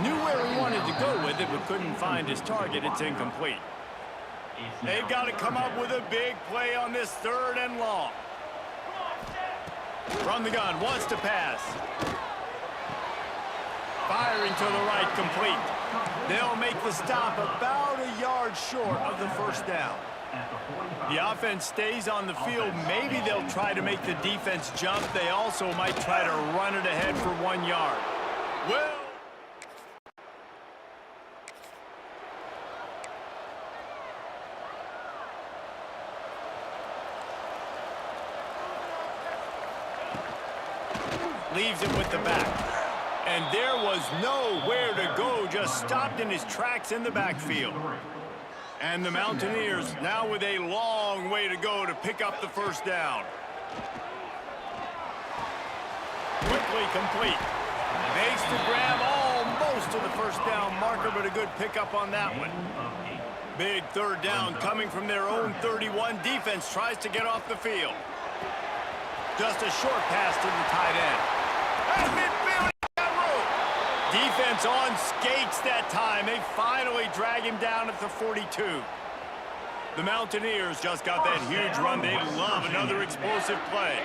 Knew where he wanted to go with it, but couldn't find his target. It's incomplete. They've got to come up with a big play on this third and long. From the gun, wants to pass. Firing to the right, complete. They'll make the stop about a yard short of the first down. The offense stays on the field. Maybe they'll try to make the defense jump. They also might try to run it ahead for 1 yard. Well, leaves it with the back. And there was nowhere to go, just stopped in his tracks in the backfield. And the Mountaineers now with a long way to go to pick up the first down. Quickly complete. Makes the grab almost to the first down marker, but a good pickup on that one. Big third down coming from their own 31. Defense tries to get off the field. Just a short pass to the tight end. At midfield, got room. Defense on skates that time. They finally drag him down at the 42. The Mountaineers just got that huge run. They love another explosive play.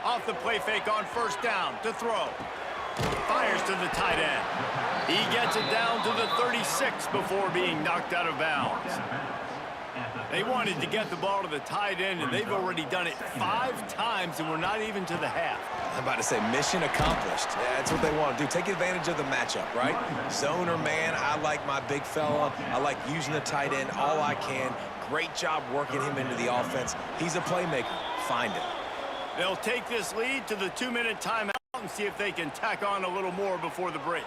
Off the play fake on first down to throw. Fires to the tight end. He gets it down to the 36 before being knocked out of bounds. They wanted to get the ball to the tight end, and they've already done it 5 times, and we're not even to the half. I'm about to say mission accomplished. That's what they want to do. Take advantage of the matchup, right? Zone or man, I like my big fella. I like using the tight end all I can. Great job working him into the offense. He's a playmaker. Find him. They'll take this lead to the 2-minute timeout and see if they can tack on a little more before the break.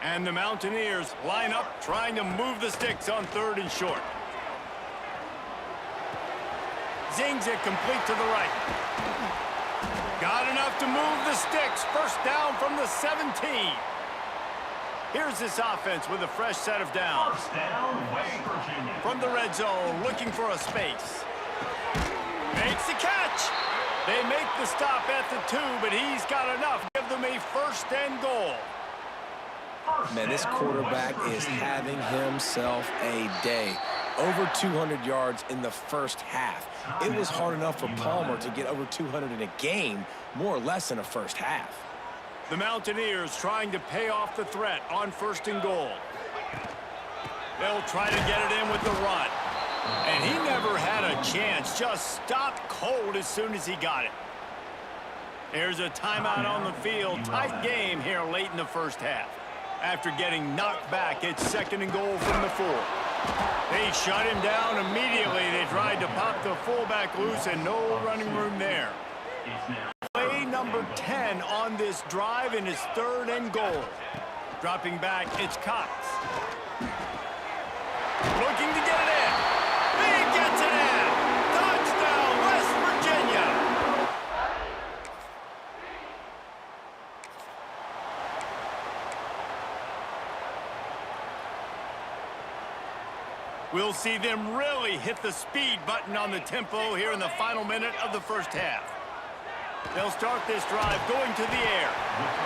And the Mountaineers line up trying to move the sticks on 3rd and short. Zings it complete to the right. Got enough to move the sticks. First down from the 17. Here's this offense with a fresh set of downs. From the red zone, looking for a space. Makes the catch. They make the stop at the 2, but he's got enough. Give them a 1st and goal. Man, this quarterback is having himself a day. Over 200 yards in the first half. It was hard enough for Palmer to get over 200 in a game. more or less in a first half. The Mountaineers trying to pay off the threat on 1st and goal. They'll try to get it in with the run. And he never had a chance. Just stopped cold as soon as he got it. There's a timeout on the field. Tight game here late in the first half. After getting knocked back, it's 2nd and goal from the 4. They shut him down immediately. They tried to pop the fullback loose and no running room there. Play number 10 on this drive, and it's 3rd and goal. Dropping back, it's Cox. Looking to get it in. He gets it in. Touchdown, West Virginia. We'll see them really hit the speed button on the tempo here in the final minute of the first half. They'll start this drive going to the air.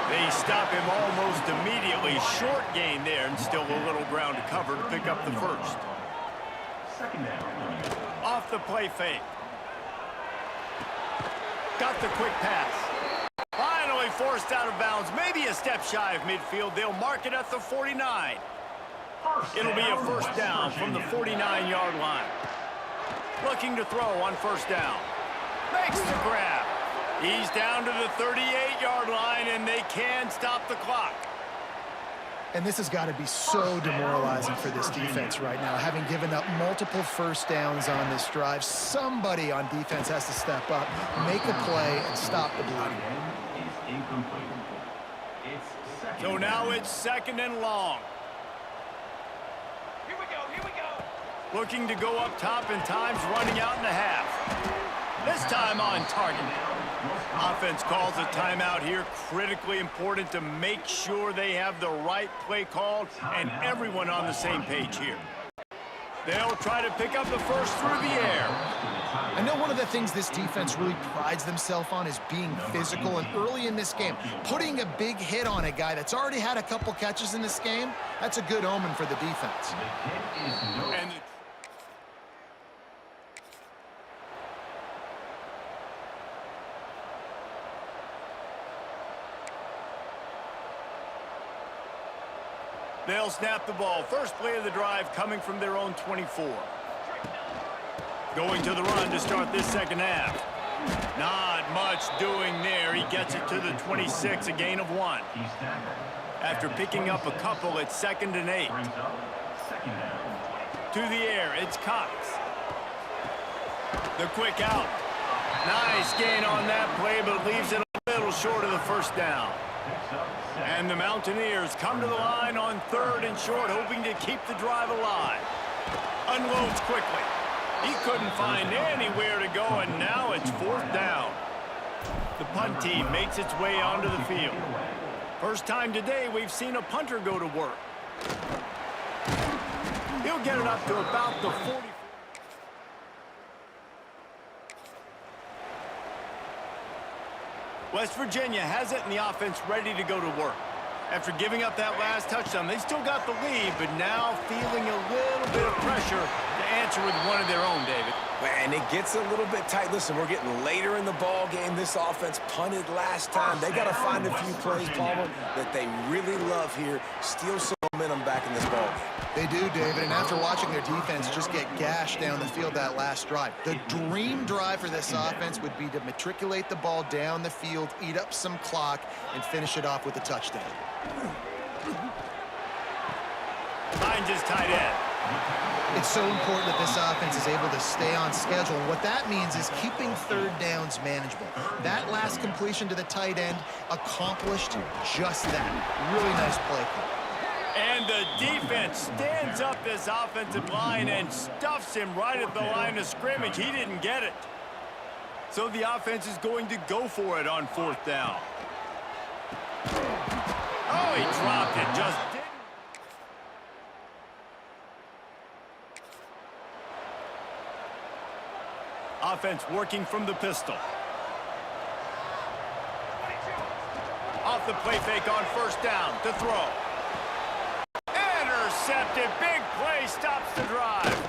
They stop him almost immediately. Short gain there, and still a little ground to cover to pick up the first. 2nd down. Off the play fake. Got the quick pass. Finally forced out of bounds. Maybe a step shy of midfield. They'll mark it at the 49. It'll be a first down from the 49-yard line. Looking to throw on 1st down. Makes the grab. He's down to the 38-yard line, and they can stop the clock. And this has got to be so demoralizing for this defense right now. Having given up multiple first downs on this drive, somebody on defense has to step up, make a play, and stop the bleeding. So now it's 2nd and long. Here we go, here we go. Looking to go up top, and time's running out in the half. This time on target. Offense calls a timeout here. Critically important to make sure they have the right play called and everyone on the same page here. They'll try to pick up the first through the air. I know one of the things this defense really prides themselves on is being physical, and early in this game, putting a big hit on a guy that's already had a couple catches in this game, that's a good omen for the defense. And they'll snap the ball. First play of the drive coming from their own 24. Going to the run to start this 2nd half. Not much doing there. He gets it to the 26, a gain of 1. After picking up a couple, it's 2nd and 8. To the air, it's Cox. The quick out. Nice gain on that play, but leaves it a little short of the first down. And the Mountaineers come to the line on 3rd and short, hoping to keep the drive alive. Unloads quickly. He couldn't find anywhere to go, and now it's 4th down. The punt team makes its way onto the field. First time today we've seen a punter go to work. He'll get it up to about the 40. West Virginia has it, and the offense ready to go to work. After giving up that last touchdown, they still got the lead, but now feeling a little bit of pressure to answer with one of their own, David. And it gets a little bit tight. Listen, we're getting later in the ball game. This offense punted last time. They got to find a few plays, Palmer, that they really love here. Steal some momentum back in this ball game. They do, David, and after watching their defense just get gashed down the field that last drive, the dream drive for this offense would be to matriculate the ball down the field, eat up some clock, and finish it off with a touchdown. Finds his tight end. It's so important that this offense is able to stay on schedule. What that means is keeping 3rd downs manageable. That last completion to the tight end accomplished just that. Really nice play call. And the defense stands up this offensive line and stuffs him right at the line of scrimmage. He didn't get it. So the offense is going to go for it on 4th down. Oh, he dropped it. Just didn't. Offense working from the pistol. Off the play fake on 1st down to throw. Intercepted. Big play stops the drive.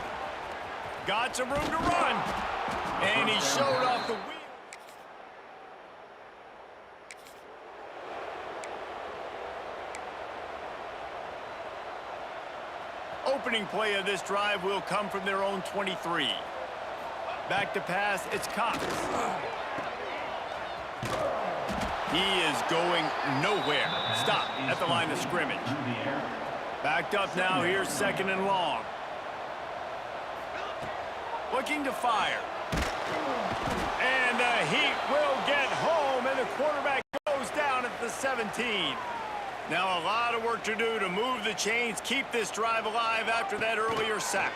Got some room to run. And he showed off the wheel. Opening play of this drive will come from their own 23. Back to pass, it's Cox. He is going nowhere. Stop at the line of scrimmage. Backed up now, here's 2nd and long. Looking to fire. And the Heat will get home, and the quarterback goes down at the 17. Now a lot of work to do to move the chains, keep this drive alive after that earlier sack.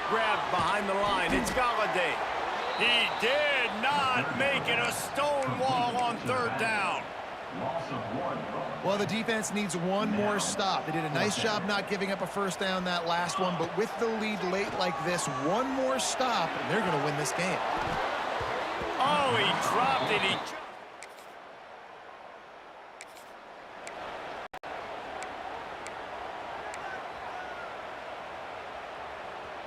Grabbed behind the line, it's Galladay. He did not make it, a stone wall on 3rd down. Well, the defense needs one more stop. They did a nice job not giving up a 1st down that last one, but with the lead late like this, one more stop, and they're going to win this game. Oh, he dropped it.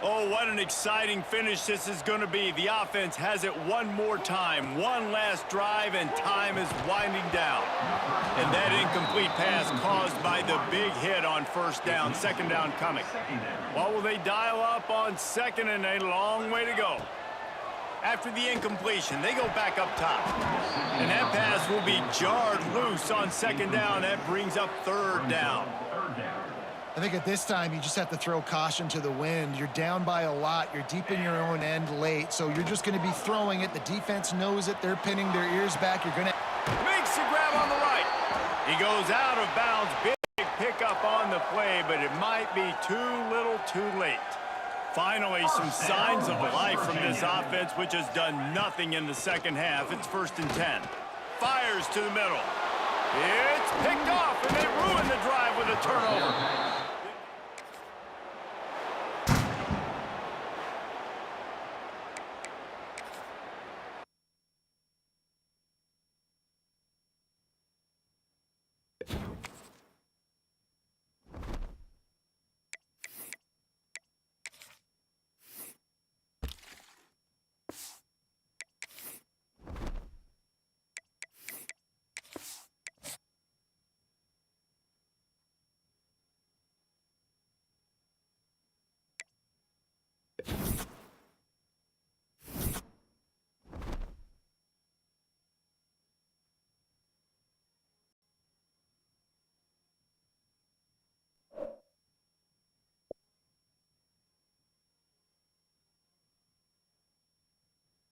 Oh, what an exciting finish this is going to be. The offense has it one more time. One last drive, and time is winding down. And that incomplete pass caused by the big hit on 1st down. 2nd down coming. What will they dial up on 2nd, and a long way to go? After the incompletion, they go back up top. And that pass will be jarred loose on 2nd down. That brings up 3rd down. I think at this time, you just have to throw caution to the wind. You're down by a lot. You're deep in your own end late, so you're just going to be throwing it. The defense knows it. They're pinning their ears back. You're going to... Makes the grab on the right. He goes out of bounds. Big pickup on the play, but it might be too little too late. Finally, some signs of life from this offense, which has done nothing in the 2nd half. It's 1st and 10. Fires to the middle. It's picked off, and they ruin the drive with a turnover.